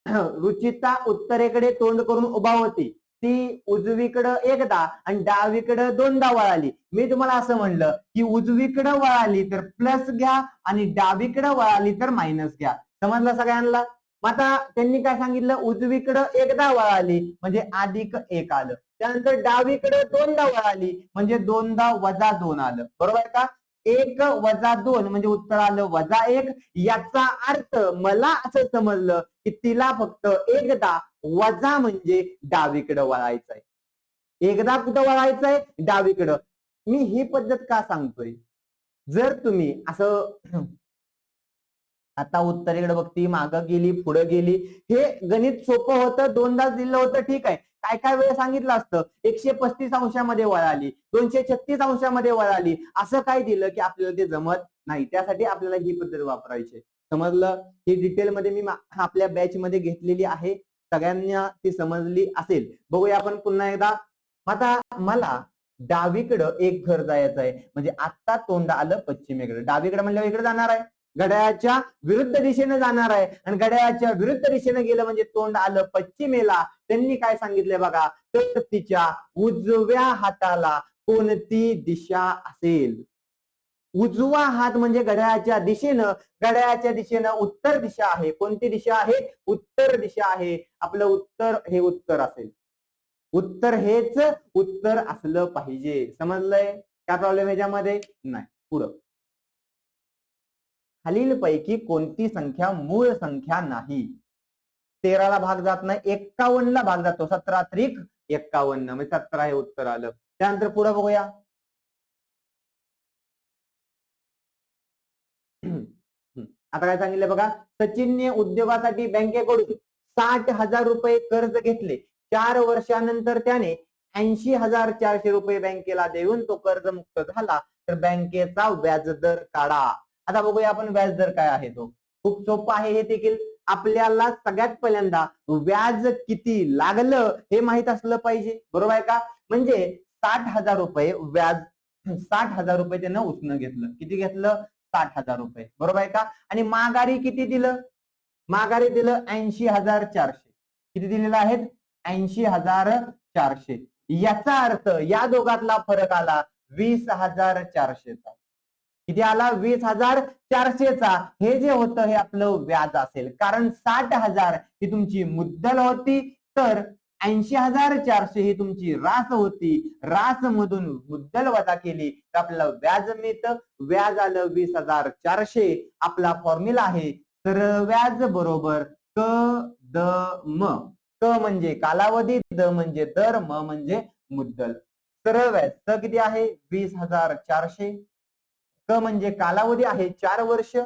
रुचिता उत्तरेकडे तोंड करून उभा होती. ती उजवीकडं एकदा आणि डावीकडं दोनदा वळाली. मी तुम्हाला असं म्हणलं की उजवीकडं वळाली तर प्लस घ्या आणि डावीकडं वळाली तर मायनस घ्या. समजलं सगळ्यांना? आता त्यांनी काय सांगितलं, उजवीकडं एकदा वळाली म्हणजे +1 आलं. त्यानंतर डावीकडे दोनदा वळाली म्हणजे दोनदा -2 आलं. बरोबर आहे का? 1 - 2 म्हणजे उत्तर आलं -1. याचा अर्थ मला असं समजलं की तिला फक्त एकदा वजा म्हणजे डावीकडे वळायचंय. एकदा कुठं वळायचंय? डावीकडं. मी ही पद्धत का सांगतोय? जर तुम्ही असं आता उत्तरेकडे बघती, मागं गेली, पुढे गेली, हे गणित सोपं होतं, दोनदा दिलं होतं, ठीक आहे. काय काय वेळ सांगितलं असतं, 135 अंशामध्ये वळाली, 236 अंशामध्ये वळाली, असं काय दिलं की आपल्याला ते जमत नाही. त्यासाठी आपल्याला ही पद्धत वापरायची. समजलं? ही डिटेलमध्ये मी आपल्या बॅच मध्ये घेतलेली आहे, सगळ्यांना ती समजली असेल. बघूया आपण पुन्हा एकदा. आता मला डावीकडं एक घर जायचं आहे, म्हणजे आता तोंड आलं पश्चिमेकडे. डावीकडे म्हणल्यावर इकडे जाणार आहे, घड्याळाच्या विरुद्ध दिशेने जाणार आहे, आणि घड्याळाच्या विरुद्ध दिशेने गेलं म्हणजे तोंड आलं पश्चिमेला. त्यांनी काय सांगितलंय बघा, तर तिच्या उजव्या हाताला कोणती दिशा असेल? उजवा हात म्हणजे घड्याळाच्या दिशेनं उत्तर दिशा आहे. कोणती दिशा आहे? उत्तर दिशा आहे. आपलं उत्तर हे उत्तर असेल. उत्तर हेच उत्तर असलं पाहिजे. समजलंय? काय प्रॉब्लेम याच्यामध्ये? नाही. पुढं. खालीलपैकी कोणती संख्या मूळ संख्या नाही? 13 भाग जात नाही, 51 भाग जातो. 17 त्रिक 51 म्हणजे 17 हे उत्तर आलं. त्यानंतर पुढे बघूया. आता काय सांगितलं बघा, सचिनने उद्योगासाठी बँकेकडून 60,000 रुपये कर्ज घेतले. 4 वर्षानंतर त्याने 80,400 रुपये बँकेला देऊन तो कर्जमुक्त झाला. तर बँकेचा व्याजदर काढा. आता बघूया आपण व्याजदर काय आहे तो. खूप सोपं आहे हे देखील. आपल्याला सगळ्यात पहिल्यांदा व्याज किती लागलं हे माहित असलं पाहिजे. बरोबर आहे का? म्हणजे 60,000 रुपये व्याज, 60,000 रुपये त्यानं उसनं घेतलं. किती घेतलं? 60,000 रुपये. बरोबर आहे का? आणि माघारी किती दिलं? माघारी दिलं 80,400. किती दिलेलं आहेत? 80,400. याचा अर्थ या दोघातला फरक आला 20,400चा. किती आला? 20,400चा. हे जे होतं हे आपलं व्याज असेल, कारण 60,000 ही तुमची मुद्दल होती, तर 80,400 ही तुमची रास होती. रास मधून मुद्दल वजा केली तर आपल्याला व्याज मिळतं. व्याज आलं 20,400. आपला फॉर्म्युला आहे सरळ व्याज बरोबर क द म. क म्हणजे कालावधी, द म्हणजे दर, म म्हणजे मुद्दल. सरळ व्याज क किती आहे? 20,400. क म्हणजे कालावधी आहे 4 वर्ष.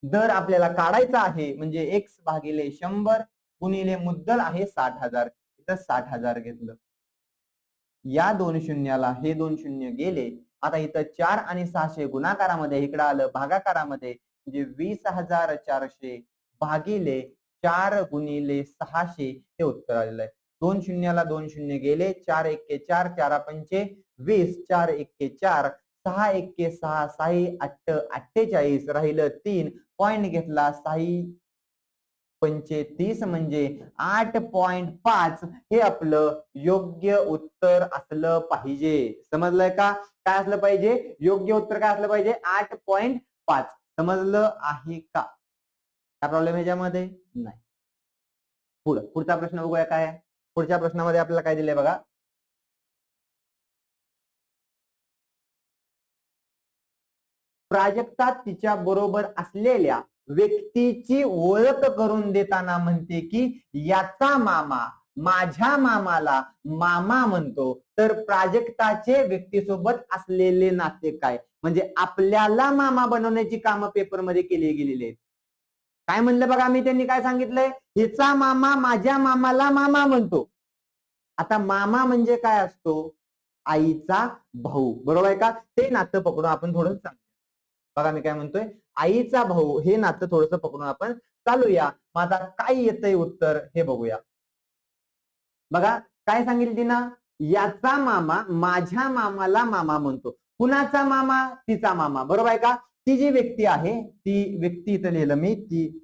दर आपल्याला काढायचा आहे म्हणजे x भागिले 100 गुणिले मुद्दल आहे 60,000. इथं 60,000 घेतलं. या 2 शून्याला हे 2 शून्य गेले. आता इथं 4 आणि 600 गुणाकारामध्ये, इकडे आलं भागाकारामध्ये, म्हणजे 20,400 भागिले 4 गुणिले 600 हे उत्तर आलेलं आहे. 2 शून्याला 2 शून्य गेले. 4 एक्के 4, 4 पंचे 20, 4 एक्के 4, 6 एक्के 6, 6 8 48, राहिलं 3. पॉइंट घेतला 6 पंचे 30 म्हणजे 8.5 हे आपलं योग्य उत्तर असलं पाहिजे. समजलंय का? काय असलं पाहिजे? योग्य उत्तर काय असलं पाहिजे? 8.5. समजलं आहे का? काय प्रॉब्लेम याच्यामध्ये? नाही. पुढचा प्रश्न बघूया काय आहे. पुढच्या प्रश्नामध्ये आपल्याला काय दिलंय बघा. प्राजक्ता तिच्या बरोबर असलेल्या व्यक्तीची ओळख करून देताना म्हणते की याचा मामा माझ्या मामाला मामा म्हणतो. तर प्राजक्ताचे व्यक्तीसोबत असलेले नाते काय? म्हणजे आपल्याला मामा बनवण्याची कामं पेपरमध्ये केली गेलेली आहेत. काय म्हणलं बघा, मी त्यांनी काय सांगितलंय? हिचा मामा माझ्या मामाला मामा म्हणतो. आता मामा म्हणजे काय असतो? आईचा भाऊ. बरोबर आहे का? ते नातं पकडून आपण थोडं सांगू. बघा मी काय म्हणतोय, आईचा भाऊ हे नातं थोडंसं पकडून आपण चालूया. मग आता काय येतंय उत्तर हे बघूया. बघा काय सांगितलं तिनं? याचा मामा माझ्या मामाला मामा म्हणतो. कुणाचा मामा? तिचा मामा. बरोबर आहे का? ती जी व्यक्ती आहे, ती व्यक्ती इथं लिहिलं मी, ती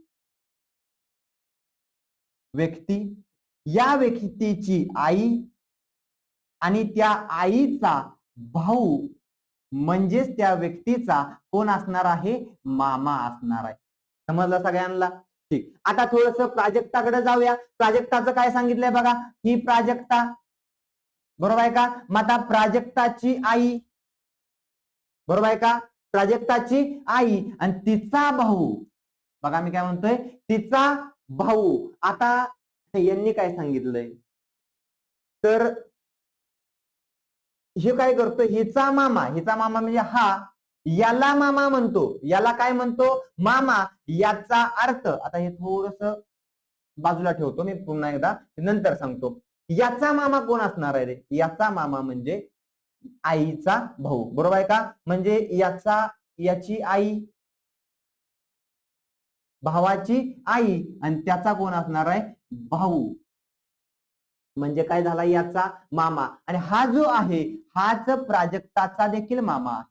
व्यक्ती, या व्यक्तीची आई आणि त्या आईचा भाऊ म्हणजेच त्या व्यक्तीचा कोण असणार आहे? मामा असणार आहे. समजलं सगळ्यांना? ठीक. आता थोडस प्राजक्ताकडे जाऊया. प्राजक्ताचं काय सांगितलंय बघा. ही प्राजक्ता, बरोबर आहे का? मग आता प्राजक्ताची आई, बरोबर आहे का? प्राजक्ताची आई आणि तिचा भाऊ. बघा मी काय म्हणतोय, तिचा भाऊ. आता यांनी काय सांगितलंय, तर हे काय करतो? हिचा मामा, हिचा मामा म्हणजे हा, याला मामा म्हणतो. याला काय म्हणतो? मामा. याचा अर्थ, आता हे थोडस बाजूला ठेवतो मी, पुन्हा एकदा नंतर सांगतो. याचा मामा कोण असणार आहे रे? याचा मामा म्हणजे आईचा भाऊ. बरोबर आहे का? म्हणजे याची आई, भावाची आई आणि त्याचा कोण असणार आहे? भाऊ. म्हणजे काय झाला? याचा मामा. आणि हा जो आहे हाच प्राजक्ताचा देखील मामा आहे.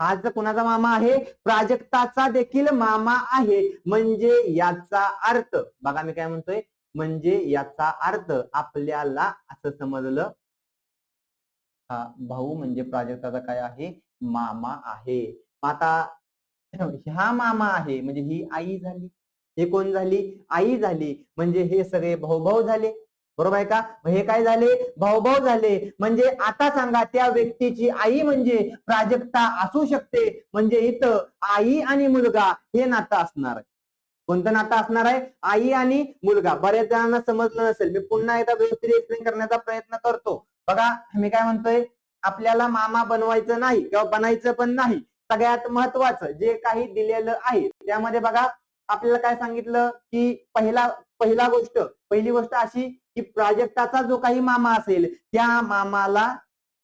हाच कुणाचा मामा आहे? प्राजक्ताचा देखील मामा आहे. म्हणजे याचा अर्थ, बघा मी काय म्हणतोय, म्हणजे याचा अर्थ आपल्याला असं समजलं हा भाऊ म्हणजे प्राजक्ताचा काय आहे, मामा आहे. आता हा मामा आहे म्हणजे ही आई झाली, हे कोण झाली, आई झाली. म्हणजे हे सगळे भाऊ झाले, बरोबर आहे का. हे काय झाले, भाऊ झाले. म्हणजे आता सांगा त्या व्यक्तीची आई म्हणजे प्राजक्ता असू शकते. म्हणजे इथं आई आणि मुलगा हे नातं असणार आहे. कोणतं नातं असणार आहे, आई आणि मुलगा. बऱ्याच जणांना समजलं नसेल, मी पुन्हा एकदा व्यवस्थित एक्सप्लेन करण्याचा प्रयत्न करतो. बघा मी काय म्हणतोय, आपल्याला मामा बनवायचं नाही किंवा बनायचं पण नाही. सगळ्यात महत्वाचं जे काही दिलेलं आहे त्यामध्ये बघा आपल्याला काय सांगितलं की पहिली गोष्ट अशी की प्राजक्ताचा जो काही मामा असेल त्या मामाला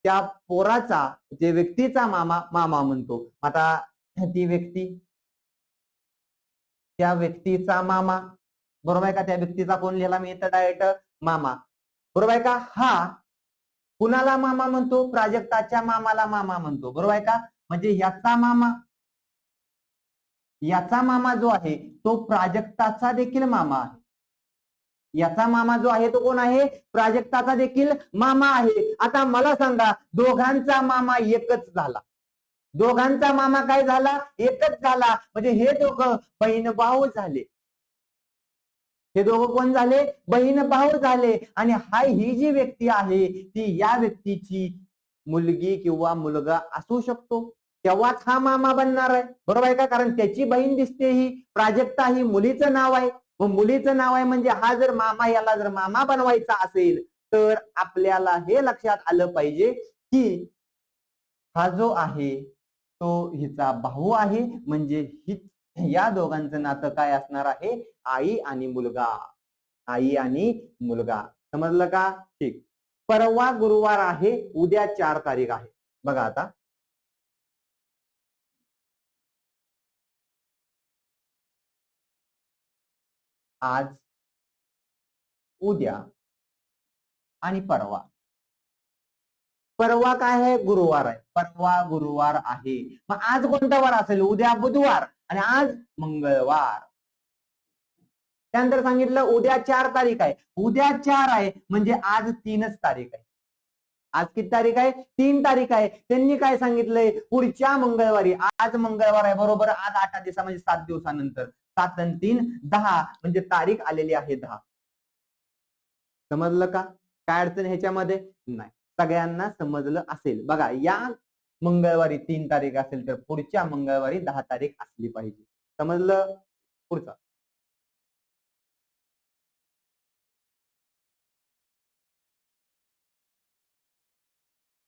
त्या पोराचा जे व्यक्तीचा मामा म्हणतो. आता ती व्यक्ती त्या व्यक्तीचा मामा, बरोबर आहे का. त्या व्यक्तीचा कोण लिहिला मी इथं डायरेक्ट, मामा, बरोबर आहे का. हा कुणाला मामा म्हणतो, प्राजक्ताच्या मामाला मामा म्हणतो, बरोबर आहे का. म्हणजे याचा मामा जो आहे तो प्राजक्ताचा देखील मामा आहे. याचा मामा जो आहे तो कोण आहे, प्राजक्ताचा देखील मामा आहे. आता मला सांगा, दोघांचा मामा एकच झाला. दोघांचा मामा काय झाला, एकच झाला. म्हणजे हे दोघं बहीण भाऊ झाले. हे दोघं कोण झाले, बहीण भाऊ झाले. आणि ही जी व्यक्ती आहे ती या व्यक्तीची मुलगी किंवा मुलगा असू शकतो. तेव्हाच हा मामा बनणार आहे, बरोबर आहे का. कारण त्याची बहीण दिसते, ही प्राजक्ता ही मुलीचं नाव आहे. मुलीचं नाव आहे म्हणजे हा जर मामा, याला जर मामा बनवायचा असेल तर आपल्याला हे लक्षात आलं पाहिजे की हा जो आहे तो हिचा भाऊ आहे. म्हणजे या दोघांचं नातं काय असणार आहे, आई आणि मुलगा. आई आणि मुलगा, समजलं का. ठीक. परवा गुरुवार आहे, उद्या 4 तारीख आहे. बघा आता आज, उद्या आणि परवा. परवा काय आहे, गुरुवार आहे. परवा गुरुवार आहे. मग आज कोणता वार असेल, उद्या बुधवार आणि आज मंगळवार. त्यानंतर सांगितलं उद्या 4 तारीख आहे. उद्या 4 आहे म्हणजे आज 3च तारीख आहे. आज किती तारीख आहे, 3 तारीख आहे. त्यांनी काय सांगितलंय, पुढच्या मंगळवारी. आज मंगळवार आहे, बरोबर. आज 8 दिवसा म्हणजे 7 दिवसानंतर. 7 आणि 3 10 म्हणजे तारीख आलेली आहे 10. समजलं का, काय अडचण ह्याच्यामध्ये नाही, सगळ्यांना समजलं असेल. बघा या मंगळवारी 3 तारीख असेल तर पुढच्या मंगळवारी 10 तारीख असली पाहिजे. समजलं. पुढचा,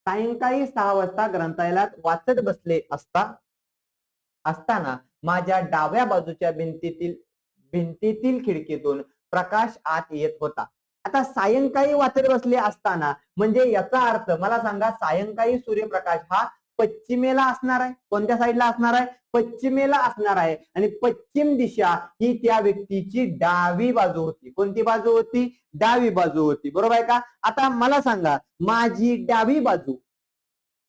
सायंकाळी 6 वाजता ग्रंथालयात वाचत बसले असताना माझ्या डाव्या बाजूच्या भिंतीतील खिडकीतून प्रकाश आत येत होता. आता सायंकाळी वाचत बसले असताना म्हणजे याचा अर्थ मला सांगा, सायंकाळी सूर्यप्रकाश हा पश्चिमेला असणार आहे. कोणत्या साईडला असणार आहे, पश्चिमेला असणार आहे. आणि पश्चिम दिशा ही त्या व्यक्तीची डावी बाजू होती. कोणती बाजू होती, डावी बाजू होती, बरोबर आहे का. आता मला सांगा, माझी डावी बाजू,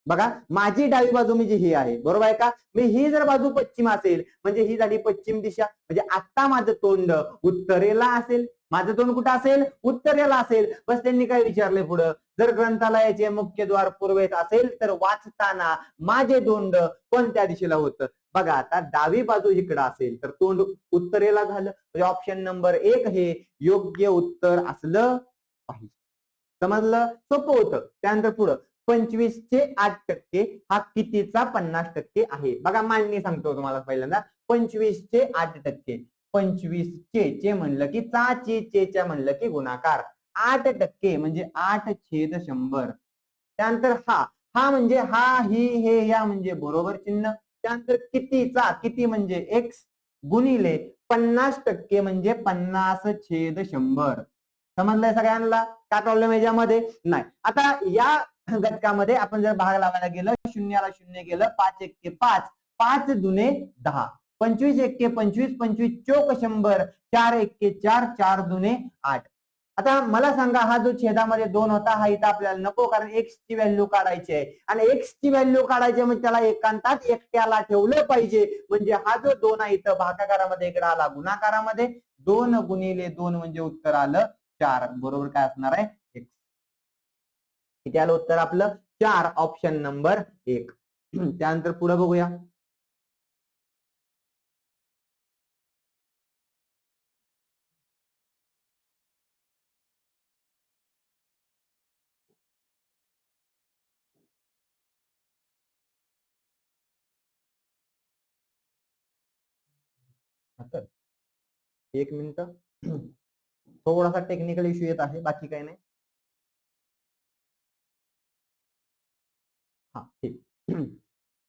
बघा माझी डावी बाजू म्हणजे ही आहे, बरोबर आहे का. मी ही जर बाजू पश्चिम असेल म्हणजे ही झाली पश्चिम दिशा. म्हणजे आता माझं तोंड उत्तरेला असेल. माझं तोंड कुठं असेल, उत्तरेला असेल. बस त्यांनी काय विचारले पुढं, जर ग्रंथालयाचे मुख्य द्वार पूर्वेत असेल तर वाचताना माझे तोंड कोणत्या दिशेला होतं. बघा आता डावी बाजू इकडं असेल तर तोंड उत्तरेला झालं. म्हणजे ऑप्शन नंबर 1 हे योग्य उत्तर असलं पाहिजे. समजलं, सोपं होतं. त्यानंतर पुढं 25% हा कितीचा 50% आहे. बघा मांडणी सांगतो तुम्हाला पहिल्यांदा. 25% 25 म्हणलं की चा म्हणलं की गुणाकार. 8% म्हणजे 8/100. त्यानंतर हा म्हणजे हा ही हे या म्हणजे बरोबर चिन्ह. त्यानंतर किती म्हणजे x गुणिले 50% म्हणजे 50/100. समजलंय सगळ्यांना, काय प्रॉब्लेम याच्यामध्ये नाही. आता या घटकामध्ये आपण जर भाग लावायला गेलं, शून्याला शून्य गेलं, 5 1 5, 5 दुने 10, 25 1 25, 25 चोक 100, 4 1 4, 4 दुने 8. आता मला सांगा, हा जो छेदामध्ये 2 होता हा इथं आपल्याला नको, कारण x ची व्हॅल्यू काढायची आहे. आणि x ची व्हॅल्यू काढायची म्हणजे त्याला एकांतात एकट्याला ठेवलं पाहिजे. म्हणजे हा जो 2 आहे इथं भागाकारामध्ये इकडे आला गुणाकारामध्ये. 2 गुणिले 2 म्हणजे उत्तर आलं 4. बरोबर काय असणार आहे, किती आलं उत्तर आपलं, 4 ऑप्शन नंबर 1. त्यानंतर पुढे बघूया. एक मिनिट. थोडासा टेक्निकल इश्यू येत आहे, बाकी काही नाही. हा ठीक.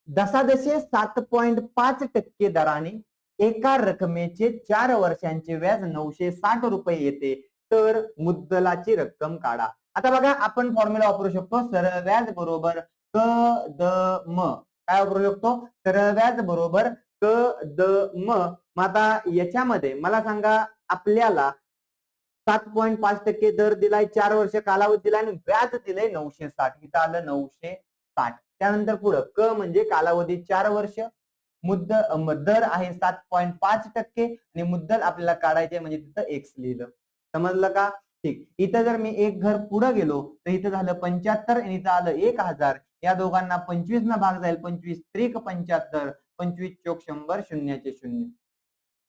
दशादशे 7.5% दराने एका रकमेचे 4 वर्षांचे व्याज 960 रुपये येते, तर मुद्दलाची रक्कम काढा. आता बघा, आपण फॉर्म्युला वापरू शकतो. सरळ व्याज बरोबर क द म. काय वापरू शकतो? सरळ व्याज बरोबर क द म. आता याच्यामध्ये मला सांगा, आपल्याला 7.5% दर दिलाय, 4 वर्ष कालावधी दिलाय आणि व्याज दिलंय 960. इथं आलं 960. त्यानंतर पुढं क म्हणजे कालावधी 4 वर्ष, दर आहे 7.5% आणि मुद्दल आपल्याला काढायचे म्हणजे तिथं एक्स लिहिलं. समजलं का? ठीक. इथं जर मी एक घर पुढे गेलो तर इथं झालं 75 आणि इथं आलं 1000. या दोघांना 25 ना भाग जाईल. 25 त्रिक 75, 25 चोक 100, शून्याचे शून्य.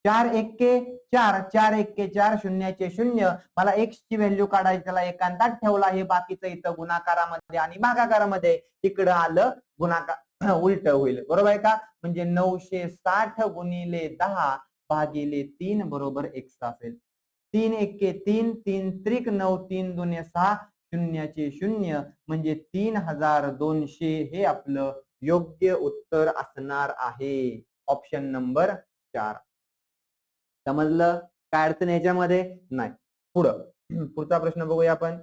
4 एक्के 4, 4 एक्के 4, शून्याचे शून्य. मला एक्स ची व्हॅल्यू काढायची, त्याला एकांतात ठेवला. हे बाकीचं इथं गुणाकारामध्ये आणि भागाकारामध्ये. इकडं आलं गुणाकार, उलट होईल. बरोबर आहे का? म्हणजे 960 गुणिले 10 भागिले 3 बरोबर एक्स असेल. 3 एक्के 3, 3 त्रिक 9, 3 दुने 6, शून्याचे शून्य. म्हणजे 3200 हे आपलं योग्य उत्तर असणार आहे. Option number 4. समजलं? काय अडचण याच्यामध्ये नाही. पुढचा प्रश्न बघूया आपण.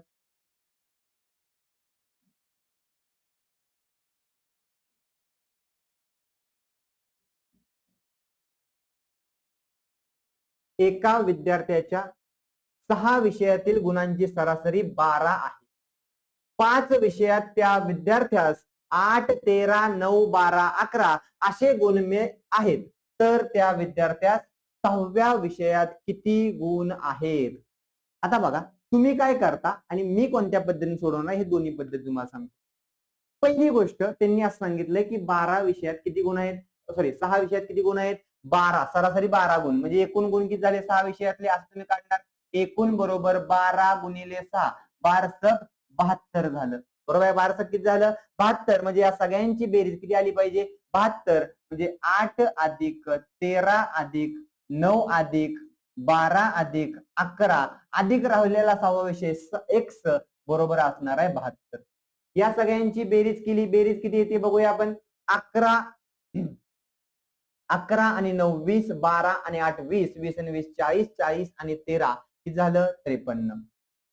एका विद्यार्थ्याच्या 6 विषयातील गुणांची सरासरी 12 आहे. 5 विषयात त्या विद्यार्थ्यास 8, 13, 9, 12, 11 असे गुण आहेत, तर त्या विद्यार्थ्यास 6व्या विषयात किती गुण आहेत? आता बघा, तुम्ही काय करता आणि मी कोणत्या पद्धतीने सोडवणार हे दोन्ही पद्धती तुम्हाला सांगतो. पहिली गोष्ट, त्यांनी असं सांगितलंय की 12 विषयात किती गुण आहेत, सॉरी 6 विषयात किती गुण आहेत? 12. सरासरी 12 गुण म्हणजे एकूण गुण किती झाले 6 विषयातले? असं तुम्ही काढणार. एकूण बरोबर 12 गुणिले 6, 12 72 झालं. बरोबर आहे? 12 किती झालं? 72. म्हणजे या सगळ्यांची बेरीज किती आली पाहिजे? 72. म्हणजे 8 अधिक 13 अधिक 9 अधिक 12 अधिक 11 अधिक राहिलेला 6वा विषय एक्स बरोबर असणार आहे 72. या सगळ्यांची बेरीज केली. बेरीज किती येते बघूया आपण. 11 आणि 9 20, 12 आणि 8 20, 20 आणि 20 40, 40 आणि 13 किती झालं? 53.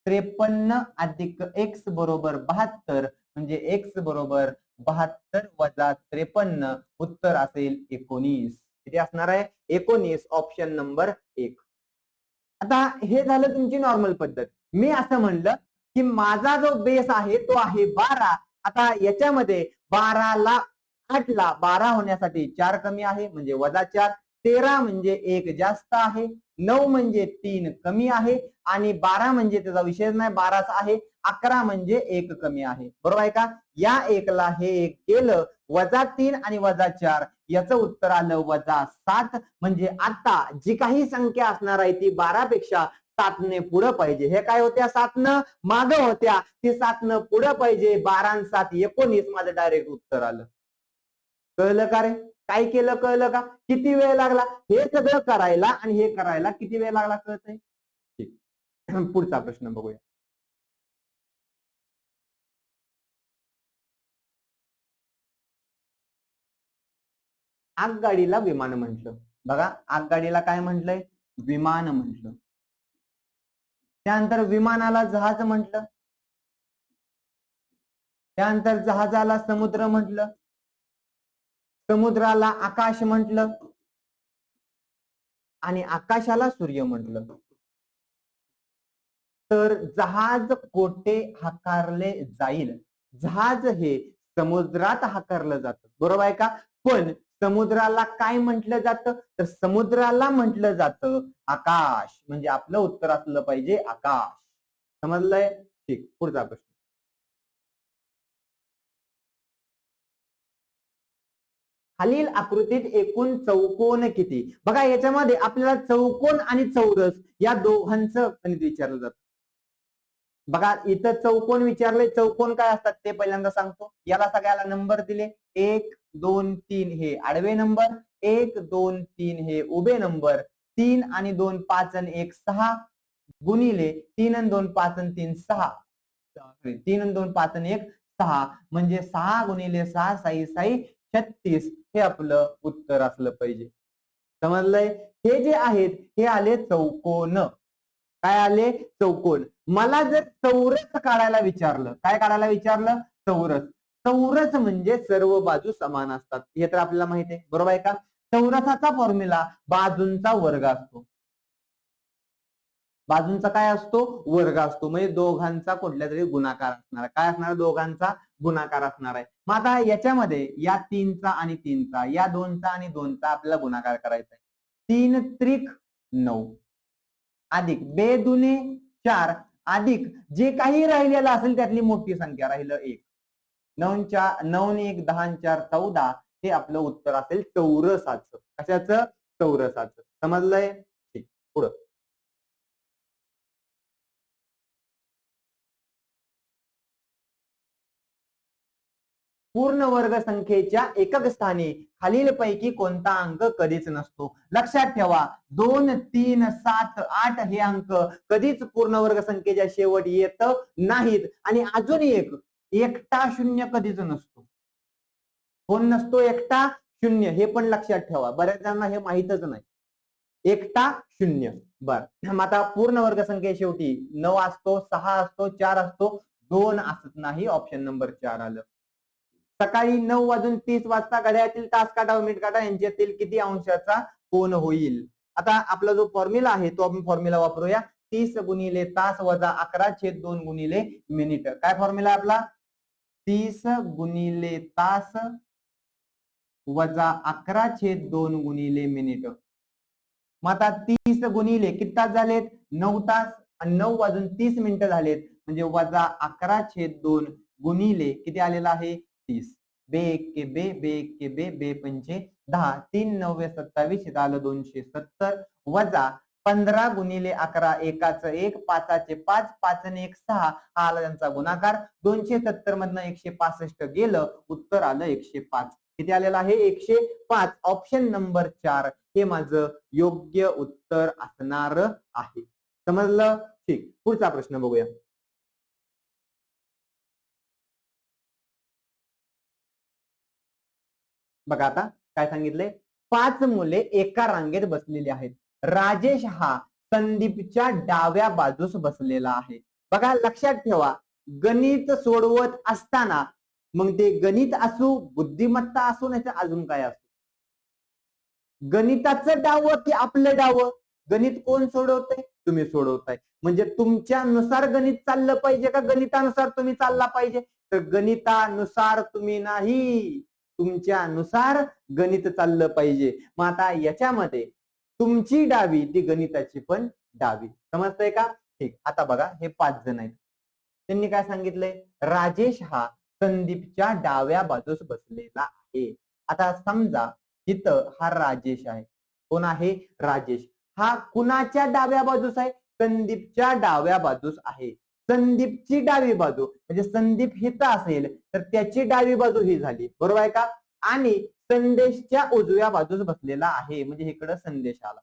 53 अधिक एक्स बरोबर 72. म्हणजे एक्स बरोबर 72 वजा 53. उत्तर असेल 19. किती असणार आहे? 19. Option number 1. आता हे झालं तुमची नॉर्मल पद्धत. मी असं म्हणलं की माझा जो बेस आहे तो आहे 12. आता याच्यामध्ये 12 ला 8 ला 12 होण्यासाठी 4 कमी आहे म्हणजे वजा 4. 13 म्हणजे 1 जास्त आहे. 9 म्हणजे 3 कमी आहे आणि 12 म्हणजे त्याचा विषय नाही, 12च आहे. 11 म्हणजे 1 कमी आहे. बरोबर आहे का? या 1 ला हे 1 केलं, वजा 3 आणि वजा 4, याचं उत्तर आलं वजा 7. म्हणजे आता जी काही संख्या असणार आहे ती 12 पेक्षा 7 ने पुढे पाहिजे. हे काय होत्या? 7 न मागे होत्या, ती 7 न पुढे पाहिजे. 12 आणि 7 19. माझं डायरेक्ट उत्तर आलं. कळलं का रे? काय केलं कळलं का? किती वेळ लागला हे सगळं करायला आणि हे करायला? किती वेळ लागला कळतंय? ठीक. पुढचा प्रश्न बघूया. आगगाडीला विमान म्हटलं. बघा, आगगाडीला काय म्हटलंय? विमान म्हटलं. त्यानंतर विमानाला जहाज म्हटलं. त्यानंतर जहाजाला समुद्र म्हटलं. समुद्राला आकाश म्हटलं आणि आकाशाला सूर्य म्हटलं. तर जहाज कोठे हाकारले जाईल? जहाज हे समुद्रात हाकारलं जातं. बरोबर आहे का? पण समुद्राला काय म्हटलं जातं? तर समुद्राला म्हटलं जातं आकाश. म्हणजे आपलं उत्तर असलं पाहिजे आकाश. समजलंय? ठीक. पुढचा प्रश्न. खालील आकृतीत एकूण चौकोन किती? बघा याच्यामध्ये आपल्याला चौकोन आणि चौरस या दोघांचं गणित विचारलं जातं. बघा इथं चौकोन विचारले, चौकोन काय असतात ते पहिल्यांदा सांगतो. याला सगळ्याला नंबर दिले 1 2 3 हे आडवे नंबर, 1 2 3 हे उभे नंबर, 3 आणि 2 5 आणि 1 6 गुणिले 3 आणि 2 5 आणि 3 6 3 आणि 2 5 आणि 1 6 म्हणजे 6 गुणिले 6 6 6 36 हे आपलं उत्तर असलं पाहिजे. समजलंय? हे जे आहेत हे आले चौकोन. काय आले? चौकोन. मला जर चौरस काढायला विचारलं, काय काढायला विचारलं? चौरस. चौरस म्हणजे सर्व बाजू समान असतात, हे तर आपल्याला माहिती आहे, बरोबर आहे का? चौरसाचा फॉर्म्युला बाजूंचा वर्ग असतो. बाजूंचा काय असतो? वर्ग असतो. म्हणजे दोघांचा कुठल्या तरी गुणाकार असणार. काय असणार? दोघांचा गुणाकार असणार आहे. मग आता याच्यामध्ये या 3चा आणि 3चा, या 2चा आणि 2चा आपल्याला गुणाकार करायचा आहे. 3 त्रिक 9 अधिक 2 दुने 4 अधिक जे काही राहिलेलं असेल त्यातली मोठी संख्या राहिलं 1. 9 1 10 4 14 हे आपलं उत्तर असेल चौरसाचं. कशाचं? चौरसाचं. समजलंय? ठीक. पुढं पूर्ण वर्ग संख्येच्या एकक स्थानी खालीलपैकी कोणता अंक कधीच नसतो? लक्षात ठेवा 2 3 7 8 हे अंक कधीच पूर्ण वर्ग संख्येच्या शेवट येत नाहीत. आणि अजून एकटा शून्य कधीच नसतो. कोण नसतो? एकटा शून्य. हे पण लक्षात ठेवा, बऱ्याच जणांना हे माहितच नाही. एकटा शून्य. बर आता पूर्ण वर्ग संख्ये शेवटी 9 असतो, 6 असतो, 4 असतो, 2 असत नाही. ऑप्शन नंबर 4 आलं. सकाळी 9:30 घड्याळातील तास काटा व मिनिट काटा यांच्यातील किती अंशाचा कोन होईल? आता आपला जो फॉर्म्युला आहे तो आपण फॉर्म्युला वापरूया. 30 गुणिले तास वजा 11/2 गुणिले मिनिट. काय फॉर्म्युला आपला? 30 गुणिले तास वजा 11/2 गुणिले मिनिट. मग आता 30 गुणिले किती तास झालेत? 9 तास. आणि 9:30 झालेत म्हणजे वजा 11/2 गुणिले किती आलेला आहे? 30. बे के बे, बे के बे, बे पंचे 10, 3 9 27 इथं आलं 270 वजा 15 गुणिले 11 एकाचं 1 पाचाचे 5 5 आणि 1 6 हा आला त्यांचा गुणाकार. 270 मधनं 165 गेलं, उत्तर आलं 105. किती आलेलं आहे? 105. ऑप्शन नंबर 4 हे माझं योग्य उत्तर असणार आहे. समजलं? ठीक. पुढचा प्रश्न बघूया. बघा आता काय सांगितलंय? 5 मुले एका रांगेत बसलेली आहेत. राजेश हा संदीपच्या डाव्या बाजूस बसलेला आहे. बघा लक्षात ठेवा, गणित सोडवत असताना मग ते गणित असू, बुद्धिमत्ता असू, नाही तर अजून काय असू, गणिताचं डाव की आपलं डाव? गणित कोण सोडवतंय? तुम्ही सोडवताय. म्हणजे तुमच्यानुसार गणित चाललं पाहिजे का गणितानुसार तुम्ही चालला पाहिजे? तर गणितानुसार तुम्ही नाही, तुमच्यानुसार गणित चाललं पाहिजे. मग आता याच्यामध्ये तुमची डावी ती गणिताची पण डावी. समजतंय का? ठीक. आता बघा हे 5 जण आहेत. त्यांनी काय सांगितलंय? राजेश हा संदीपच्या डाव्या बाजूस बसलेला आहे. आता समजा इथं हा राजेश आहे. कोण आहे? राजेश. हा कुणाच्या डाव्या बाजूस आहे? संदीपच्या डाव्या बाजूस आहे. संदीपची डावी बाजू म्हणजे संदीप हिता असेल तर त्याची डावी बाजू ही झाली, बरोबर आहे का? आणि संदेशच्या उजव्या बाजूस बसलेला आहे म्हणजे इकडं संदेश आला.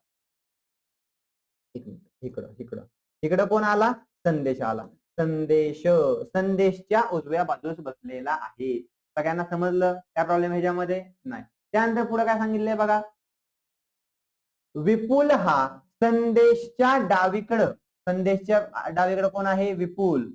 इकडं इकडं इकडं कोण आला? संदेश आला. संदेशच्या उजव्या बाजूस बसलेला आहे. सगळ्यांना समजलं? काय प्रॉब्लेम ह्याच्यामध्ये? नाही. त्यानंतर पुढे काय सांगितलंय बघा. विपुल हा संदेशच्या डावीकडं कोण आहे? विपुल.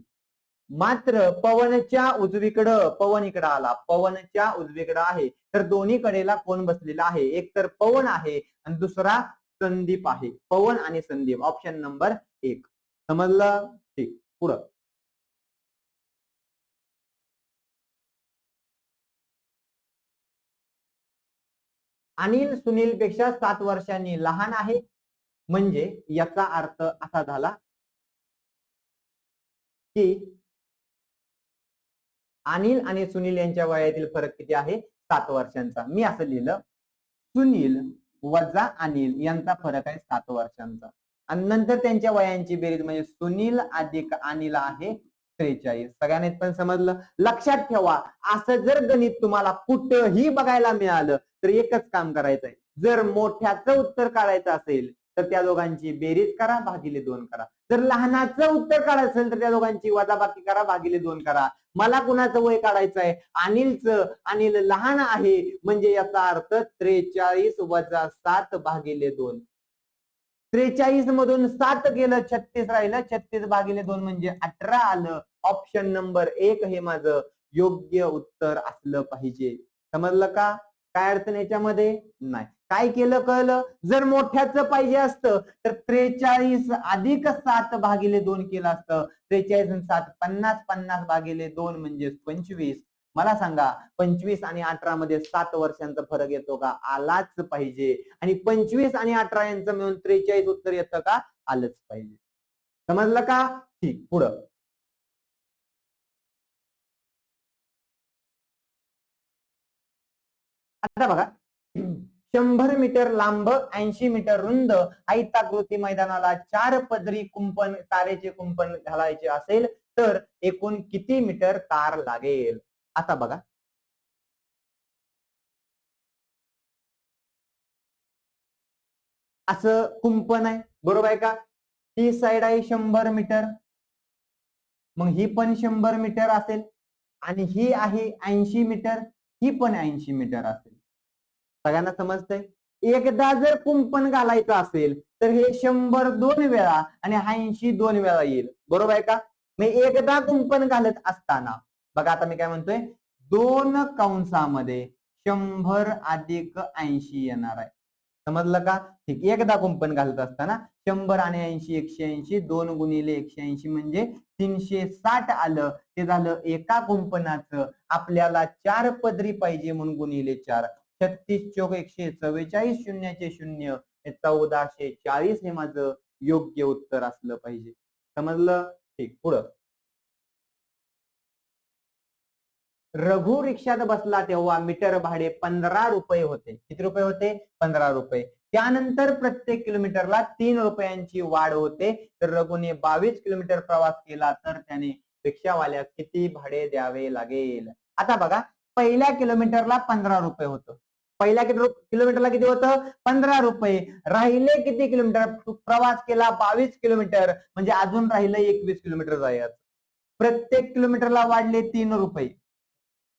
मात्र पवनच्या उजवीकडं, पवन इकडं आला, पवनच्या उजवीकडं आहे. तर दोन्ही कडेला कोण बसलेला आहे? एक तर पवन आहे आणि दुसरा संदीप आहे. पवन आणि संदीप. Option number 1. समजलं? ठीक. पुढं अनिल सुनील पेक्षा 7 वर्षांनी लहान आहे. म्हणजे याचा अर्थ असा झाला की अनिल आणि सुनील यांच्या वयातील फरक किती आहे? 7 वर्षांचा. मी असं लिहिलं, सुनील वजा अनिल यांचा फरक आहे 7 वर्षांचा. आणि नंतर त्यांच्या वयांची बेरीज म्हणजे सुनील अधिक अनिल आहे 43. सगळ्यांना पण समजलं. लक्षात ठेवा, असं जर गणित तुम्हाला कुठंही बघायला मिळालं तर एकच काम करायचंय. जर मोठ्याचं उत्तर काढायचं असेल तर त्या दोघांची बेरीज करा, भागिले 2 करा. जर लहानाचं उत्तर काढायचं असेल तर त्या दोघांची वजाबाकी करा, भागिले 2 करा. मला कुणाचं वय काढायचं आहे? अनिलचं. अनिल लहान आहे म्हणजे याचा अर्थ 43 वजा 7 भागिले 2. 43 मधून 7 गेलं, 36 राहिलं. 36 भागिले 2 म्हणजे 18 आलं. ऑप्शन नंबर 1 हे माझं योग्य उत्तर असलं पाहिजे. समजलं का? काय अडचण याच्यामध्ये नाही. काय केलं कळलं? जर मोठ्याचं पाहिजे असतं तर 43 अधिक 7 भागिले 2 केलं असतं. 43 आणि 7 50, 50 भागिले 2 म्हणजे 25. मला सांगा 25 आणि 18 मध्ये 7 वर्षांचा फरक येतो का? आलाच पाहिजे. आणि 25 आणि 18 यांचं मिळून 43 उत्तर येतं का? आलंच पाहिजे. समजलं का? ठीक. पुढं आता बघा, 100 मीटर लांब 80 मीटर रुंद आयताकृती मैदानाला 4 पदरी कुंपण तारेचे कुंपण घालायचे असेल तर एकूण किती मीटर तार लागेल? आता बघा, असं कुंपण आहे, बरोबर आहे का? ही साइड आहे 100 मीटर, मग ही पण 100 मीटर असेल आणि ही आहे 80 मीटर, ही पण 80 मीटर असेल. सगळ्यांना समजतंय? एकदा जर कुंपण घालायचं असेल तर हे 100 2 वेळा आणि 80 2 वेळा येईल, बरोबर आहे का? मी एकदा कुंपण घालत असताना बघा, आता मी काय म्हणतोय, 2 कंसामध्ये 100 अधिक 80 येणार आहे. समजलं का? ठीक. एकदा कुंपण घालत असताना 100 आणि 80 180, 2 गुणिले 180 म्हणजे 360 आलं. ते झालं एका कुंपणाचं. आपल्याला 4 पदरी पाहिजे म्हणून गुणिले 4. 36 चौक 144, शून्याचे शून्य, 1440 हे माझं योग्य उत्तर असलं पाहिजे. समजलं? ठीक. पुढं, रघु रिक्षात बसला तेव्हा मीटर भाडे 15 रुपये होते. किती रुपये होते? 15 रुपये. त्यानंतर प्रत्येक किलोमीटरला 3 रुपयांची वाढ होते. तर रघुने 22 किलोमीटर प्रवास केला तर त्याने रिक्षावाल्यास किती भाडे द्यावे लागेल? आता बघा, पहिल्या किलोमीटरला 15 रुपये होतं. पहिल्या किलोमीटरला किती होतं? 15 रुपये. राहिले किती किलोमीटर? प्रवास केला 22 किलोमीटर, म्हणजे अजून राहिलं 21 किलोमीटर जायचं. प्रत्येक किलोमीटरला वाढले 3 रुपये.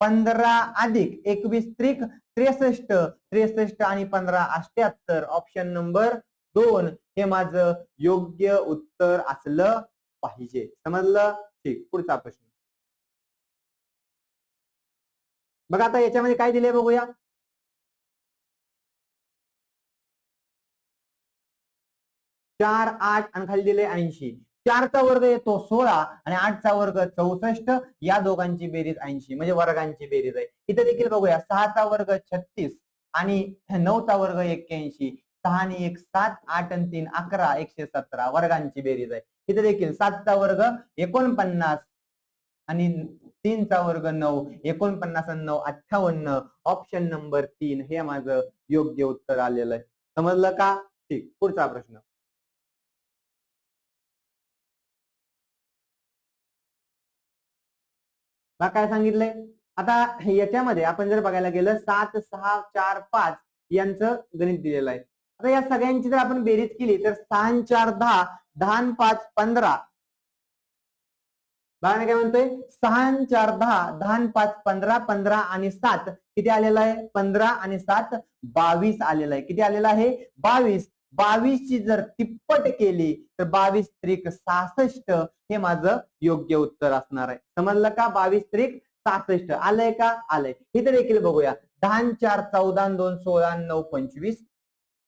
15 अधिक 21 त्रिक 63, 63 आणि 15 78. ऑप्शन नंबर 2 हे माझं योग्य उत्तर असलं पाहिजे. समजलं? ठीक. पुढचा प्रश्न बघा, आता याच्यामध्ये काय दिले बघूया. 4 8 आणि खाली दिले 80. 4चा वर्ग येतो 16 आणि 8चा वर्ग 64. या दोघांची बेरीज 80 म्हणजे वर्गांची बेरीज आहे. इथे देखील बघूया, 6चा वर्ग 36 आणि 9चा वर्ग 81. 6 आणि 1 7, 8 आणि 3 11, 117 वर्गांची बेरीज आहे. इथे देखील 7चा वर्ग 49 आणि 3चा वर्ग 9, 49 आणि 9 58. ऑप्शन नंबर 3 हे माझं योग्य उत्तर आलेलं आहे. समजलं का? ठीक. पुढचा प्रश्न, काय सांगितलंय? आता याच्यामध्ये आपण जर बघायला गेलं 7 6 4 5 यांचं गणित दिलेलं आहे. आता या सगळ्यांची जर आपण बेरीज केली तर 6 4 10, 10 5 15. बघा मी काय म्हणतोय, 6 4 10, 10 5 15, 15 आणि 7 किती आलेला आहे? 15 आणि 7 22 आलेला आहे. किती आलेला आहे? 22. 22 ची जर तिप्पट केली तर 22 त्रिक 66 हे माझं योग्य उत्तर असणार आहे. समजलं का? 22 त्रिक 66 आलंय का? आलंय. इथे देखील बघूया, 10 4 14, 2 16, 9 25.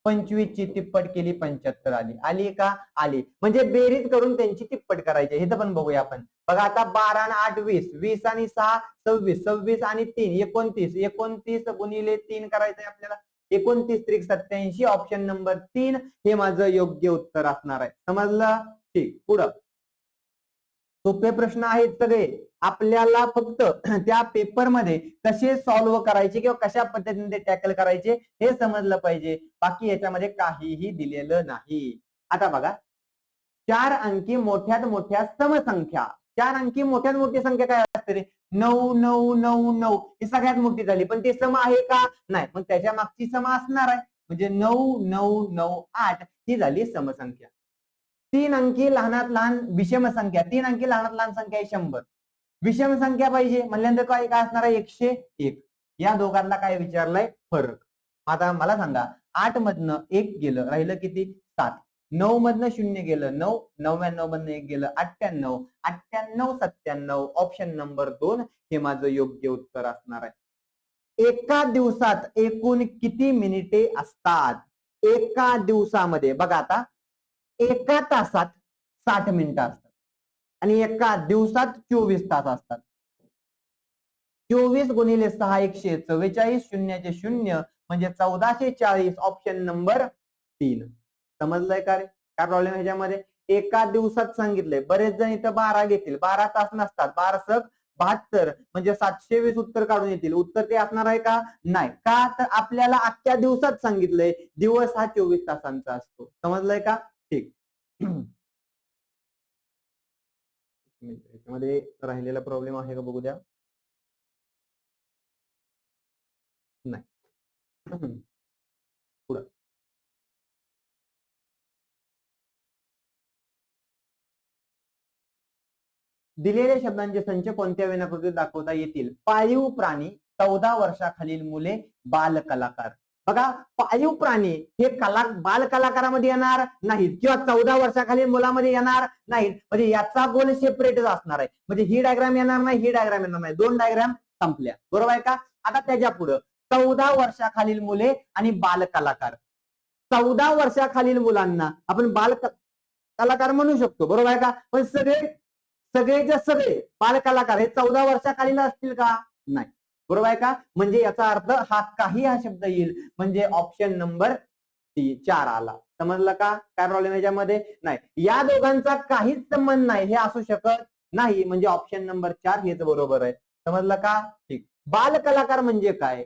25 ची तिप्पट केली 75 आली. आली का? आली. म्हणजे बेरीज करून त्यांची तिप्पट करायची. हे पण बघूया आपण. बघा आता 12 आणि 8 20, 20 आणि 6 26, 26 आणि 3 29, 29 गुणिले 3 करायचंय आपल्याला. 29 त्रिक 87. ऑप्शन नंबर 3 हे माझं योग्य उत्तर असणार आहे. समजलं? ठीक. पुढं सोपे प्रश्न आहेत सगळे. आपल्याला फक्त त्या पेपरमध्ये कसे सॉल्व्ह करायचे किंवा कशा पद्धतीने ते टॅकल करायचे हे समजलं पाहिजे, बाकी याच्यामध्ये काहीही दिलेलं नाही. आता बघा, 4 अंकी मोठ्यात मोठ्या समसंख्या. 4 अंकी मोठ्यात मोठी संख्या काय असते रे? 9 9 9 9 ही सगळ्यात मोठी झाली, पण ते सम आहे का? नाही. मग त्याच्या मागची सम असणार आहे, म्हणजे 9 9 9 8 ही झाली समसंख्या. 3 अंकी लहानात लहान विषम संख्या. 3 अंकी लहानात लहान संख्या आहे 100. विषम संख्या पाहिजे म्हणल्यानंतर काय असणार आहे? 101. या दोघांना काय विचारलंय? फरक. आता मला सांगा, 8 मधनं 1 गेलं, राहिलं किती? 7. 9 मधनं 0 गेलं 9, 99 मधनं 1 गेलं 98, 98 97. ऑप्शन नंबर 2 हे माझं योग्य उत्तर असणार आहे. एका दिवसात एकूण किती मिनिटे असतात? एका दिवसामध्ये बघा, आता एका तासात 60 मिनिटं असतात आणि एका दिवसात 24 तास असतात. 24 गुणिले 6 144, शून्याचे 0 म्हणजे 1440. Option number 3. समजलंय का रे? काय प्रॉब्लेम ह्याच्यामध्ये? एका दिवसात सांगितलंय. बरेच जण इथं 12 घेतील, 12 तास नसतात. 12 सक 72 म्हणजे 720 उत्तर काढून येतील. उत्तर ते असणार आहे का? नाही. का? तर आपल्याला अख्ख्या दिवसात सांगितलंय. दिवस हा 24 तासांचा असतो. समजलंय का? ठीक. याच्यामध्ये राहिलेला प्रॉब्लेम आहे का बघू द्या. नाही. पुढं दिलेल्या शब्दांचे संच कोणत्या वेळाकृतीत दाखवता येतील? पाळीव प्राणी, 14 वर्षाखालील मुले, बाल कलाकार. बघा, पाळीव प्राणी हे बाल कलाकारामध्ये येणार नाहीत किंवा 14 वर्षाखालील मुलामध्ये येणार नाहीत, म्हणजे याचा गोल सेपरेटच असणार आहे. म्हणजे ही डायग्राम येणार नाही, ही डायग्राम येणार नाही. 2 डायग्राम संपल्या. बरोबर आहे का? आता त्याच्या पुढे 14 वर्षाखालील मुले आणि बाल कलाकार. 14 वर्षाखालील मुलांना आपण बाल कलाकार म्हणू शकतो. बरोबर आहे का? पण सगळेच्या सगळे बाल कलाकार हे 14 वर्षाखालील असतील का? नाही. बरोबर आहे का? म्हणजे याचा अर्थ हा शब्द येईल, म्हणजे ऑप्शन नंबर 4 आला. समजलं का? काय प्रॉब्लेम याच्यामध्ये? नाही. या दोघांचा काहीच संबंध नाही हे असू शकत नाही, म्हणजे ऑप्शन नंबर 4 हेच बरोबर आहे. समजलं का? ठीक. बाल कलाकार म्हणजे काय?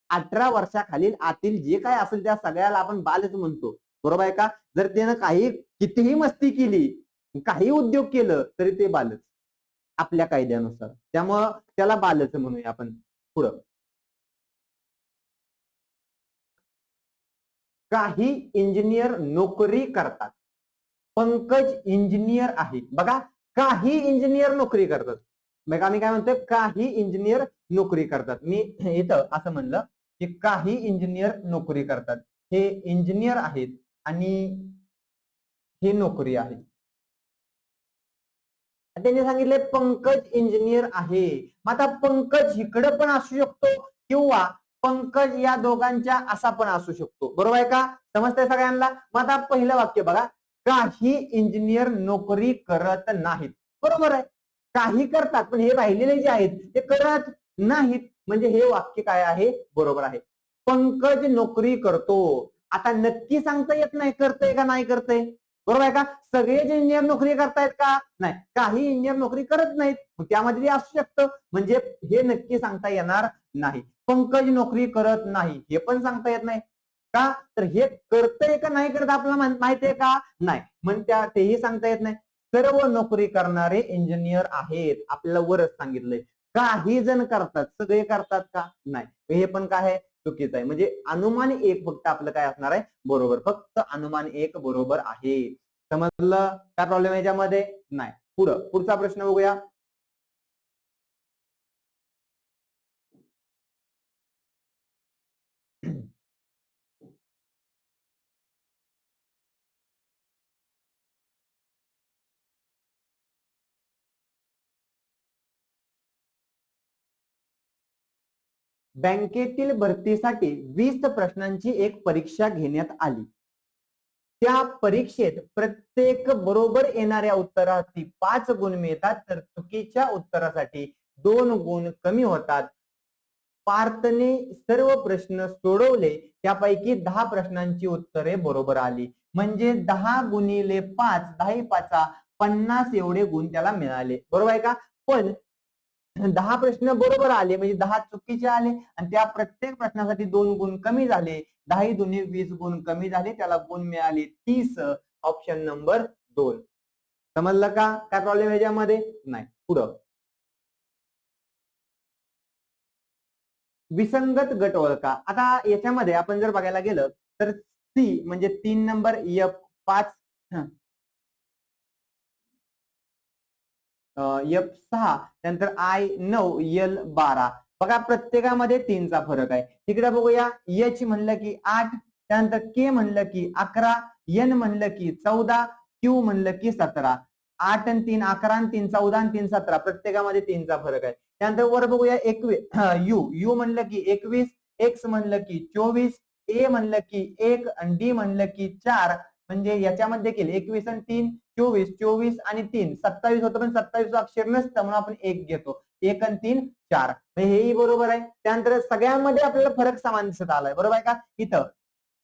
18 वर्षाखालील आतील जे काय असेल त्या सगळ्याला आपण बालच म्हणतो. बरोबर आहे का? जर त्यानं कितीही मस्ती केली, काही उद्योग केलं तरी ते बालच आपल्या कायद्यानुसार. त्यामुळं त्याला बालच म्हणूया आपण. पुढं, काही इंजिनियर नोकरी करतात. पंकज इंजिनियर आहे. बघा, काही इंजिनियर नोकरी करतात. मग आम्ही काय म्हणतोय? काही इंजिनियर नोकरी करतात. मी इथं असं म्हणलं की काही इंजिनियर नोकरी करतात. हे इंजिनियर आहेत आणि हे नोकरी आहे. त्यांनी सांगितले पंकज इंजिनियर आहे. मग आता पंकज इकडे पण असू शकतो किंवा पंकज या दोघांच्या असा पण असू शकतो. बरोबर आहे का? समजतंय सगळ्यांना? मग आता पहिलं वाक्य बघा, काही इंजिनियर नोकरी करत नाहीत. बरोबर आहे, काही करतात पण हे राहिलेले जे आहेत ते करत नाहीत, म्हणजे हे वाक्य काय आहे? बरोबर आहे. पंकज नोकरी करतो. आता नक्की सांगता येत नाही करतय का नाही करतय. बरोबर आहे का? सगळे इंजिनियर नोकरी करतायत का? नाही. काही इंजिनियर नोकरी करत नाहीत, त्यामध्ये असू शकतं, म्हणजे हे नक्की सांगता येणार नाही. पंकज नोकरी करत नाही हे पण सांगता येत नाही. का? तर हे करतंय का नाही करत आपल्याला माहितीये का? नाही. मग तेही सांगता येत नाही. सर्व नोकरी करणारे इंजिनियर आहेत, आपल्याला वरच सांगितलंय. काही जण करतात, सगळे करतात का? नाही. हे पण काय आहे? चुकीचं आहे. म्हणजे अनुमान 1 फक्त आपलं काय असणार आहे? बरोबर. फक्त अनुमान 1 बरोबर आहे. समजलं? काय प्रॉब्लेम याच्यामध्ये? नाही. पुढचा प्रश्न बघूया. बँकेतील भरतीसाठी 20 प्रश्नांची एक परीक्षा घेण्यात आली. त्या परीक्षेत प्रत्येक बरोबर येणाऱ्या उत्तरासाठी 5 गुण मिळतात, तर चुकीच्या उत्तरासाठी 2 गुण कमी होतात. पार्थने सर्व प्रश्न सोडवले, त्यापैकी 10 प्रश्नांची उत्तरे बरोबर आली. म्हणजे 10 गुणिले 5, 10 5 50 एवढे गुण त्याला मिळाले. बरोबर आहे का? पण 10 प्रश्न बरोबर आले म्हणजे 10 चुकीचे आले आणि त्या प्रत्येक प्रश्नासाठी 2 गुण कमी झाले. 10 दुनी 20 गुण कमी झाले, त्याला गुण मिळाले 30. Option number 2. समजलं का? काय प्रॉब्लेम याच्यामध्ये नाही. पुढं विसंगत गट ओळखा. आता याच्यामध्ये आपण जर बघायला गेलं तर सी म्हणजे 3 नंबर, एफ 5, एफ 6, त्यानंतर आय 9, एल 12. बघा प्रत्येकामध्ये 3 चा फरक आहे. तिकडे बघूया, एच म्हणलं की 8, त्यानंतर के म्हणलं की 11, एन म्हणलं की 14, क्यू म्हणलं की 17. 8 आणि 3 11 आणि 3 14 आणि 3 17, प्रत्येकामध्ये 3 चा फरक आहे. त्यानंतर वर बघूया 21, यू म्हणलं की 21, एक्स म्हणलं की 24, ए म्हणलं की 1 आणि डी म्हणलं की 4. म्हणजे याच्यामध्ये देखील 21 आणि 3 24, 24 आणि 3 27 होतं, पण 27 अक्षर नसतं म्हणून आपण 1 घेतो. 1 आणि 3 4, हेही बरोबर आहे. त्यानंतर सगळ्यांमध्ये आपल्याला फरक समान दिसत आलाय, बरोबर आहे का? इथं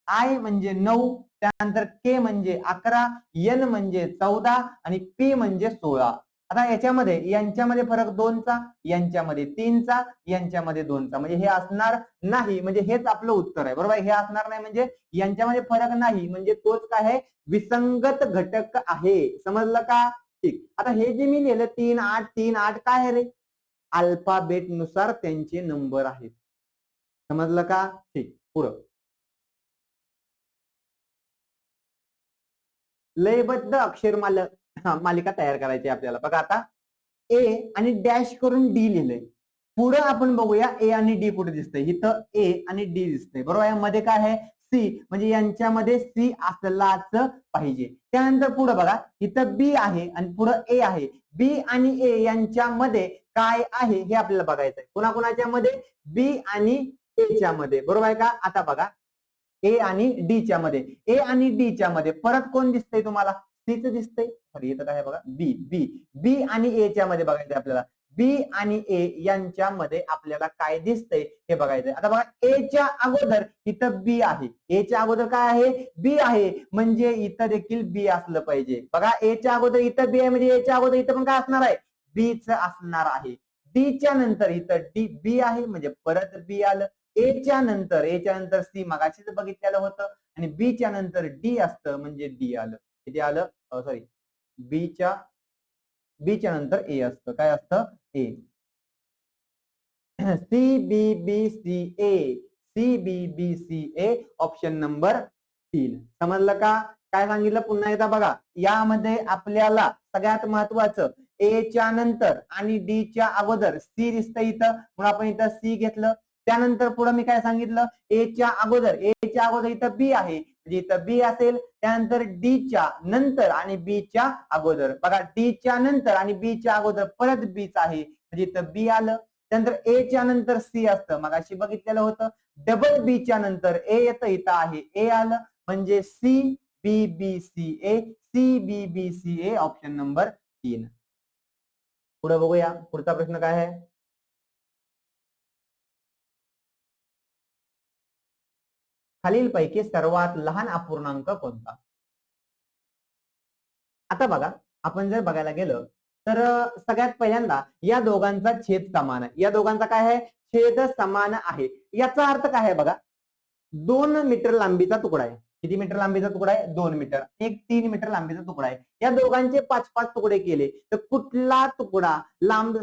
आय म्हणजे 9, त्यानंतर के म्हणजे 11, एन म्हणजे 14 आणि पी म्हणजे 16. आता याच्यामध्ये यांच्यामध्ये फरक 2चा, यांच्यामध्ये 3चा, यांच्यामध्ये 2चा, म्हणजे हे असणार नाही, म्हणजे हेच आपलं उत्तर आहे, बरोबर आहे? हे असणार नाही म्हणजे यांच्यामध्ये फरक नाही, म्हणजे तोच काय आहे, विसंगत घटक आहे. समजलं का? ठीक. आता हे जे मी लिहिलं 3 8 3 8 काय आहे रे? अल्फाबेट नुसार त्यांचे नंबर आहेत. समजलं का? ठीक. पुढं लयबद्ध मालिका तयार करायची आपल्याला. बघा आता ए आणि डॅश करून डी लिहिलंय. पुढे आपण बघूया ए आणि डी कुठे दिसतंय. इथं ए आणि डी दिसतंय, बरोबर आहे? मध्ये काय आहे, सी, म्हणजे यांच्यामध्ये सी असलाच पाहिजे. त्यानंतर पुढे बघा, इथं बी आहे आणि पुढे ए आहे. बी आणि ए यांच्यामध्ये काय आहे हे आपल्याला बघायचंय. कोणाकोणाच्या मध्ये? बी आणि ए च्या मध्ये, बरोबर आहे का? आता बघा, ए आणि डी च्या मध्ये, ए आणि डी च्या मध्ये परत कोण दिसतंय तुम्हाला? सीच दिसतंय. सॉरी, इथं काय आहे बघा, बी बी बी आणि ए च्या मध्ये बघायचंय आपल्याला. बी आणि ए यांच्यामध्ये आपल्याला काय दिसतंय हे बघायचंय. आता बघा, ए च्या अगोदर इथं बी आहे, ए च्या अगोदर काय आहे? बी आहे, म्हणजे इथं देखील बी असलं पाहिजे. बघा, ए च्या अगोदर इथं बी आहे, म्हणजे ए च्या अगोदर इथं पण काय असणार आहे? बीच असणार आहे. डी च्या नंतर इथं डी बी आहे, म्हणजे परत बी आलं. ए च्या नंतर सी मगाशीच बघितलेलं होतं आणि बी च्या नंतर डी असतं, म्हणजे डी आलं. किती आलं? सॉरी, बी च्या नंतर ए असतं. काय असतं? ए. सी बी बी सी ए, सी बी बी सी ए, ऑप्शन नंबर 3. समजलं का? काय सांगितलं पुन्हा एकदा बघा, यामध्ये आपल्याला सगळ्यात महत्वाचं ए च्या नंतर आणि डी च्या अगोदर सी दिसतं इथं, म्हणून आपण इथं सी घेतलं. त्यानंतर पुढे मी काय सांगितलं, ए च्या अगोदर इथं बी आहे, म्हणजे इथं बी असेल. त्यानंतर डी च्या नंतर आणि बी च्या अगोदर, बघा, डी च्या नंतर आणि बी च्या अगोदर परत बीच आहे, म्हणजे इथं बी आलं. त्यानंतर ए च्या नंतर सी असतं, मग अशी बघितलेलं होतं. डबल बी च्या नंतर ए येतं, इथं आहे, ए आलं, म्हणजे सी बी बी सी ए, सी बी बी सी ए, ऑप्शन नंबर 3. पुढे बघूया, पुढचा प्रश्न काय आहे? खालीलपैकी सर्वात लहान अपूर्णांक कोणता? आता बघा, आपण जर बघायला गेलं तर सगळ्यात पहिल्यांदा या दोघांचा छेद समान आहे. या दोघांचा काय आहे? छेद समान आहे. याचा अर्थ काय आहे बघा, 2 मीटर लांबीचा तुकडा आहे. किती मीटर लांबीचा तुकडा आहे? 2 मीटर. एक 3 मीटर लांबीचा तुकडा आहे. या दोघांचे 5-5 तुकडे केले तर कुठला तुकडा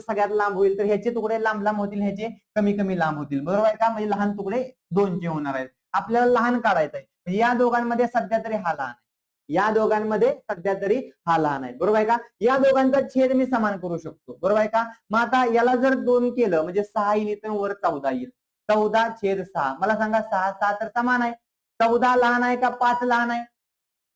सगळ्यात लांब होईल? तर ह्याचे तुकडे लांब होतील, ह्याचे कमी कमी लांब होतील, बरोबर आहे का? म्हणजे लहान तुकडे 2 चे होणार आहेत. आपल्याला लहान काढायचं आहे, म्हणजे या दोघांमध्ये सध्या तरी हा लहान आहे, या दोघांमध्ये सध्या तरी हा लहान आहे, बरोबर आहे का? या दोघांचा छेद मी समान करू शकतो, बरोबर आहे का? मग आता याला जर 2 केलं म्हणजे 6 येईल, तर वर 14 येईल. 14/6. मला सांगा, 6 6 तर समान आहे. 14 लहान आहे का 5 लहान आहे?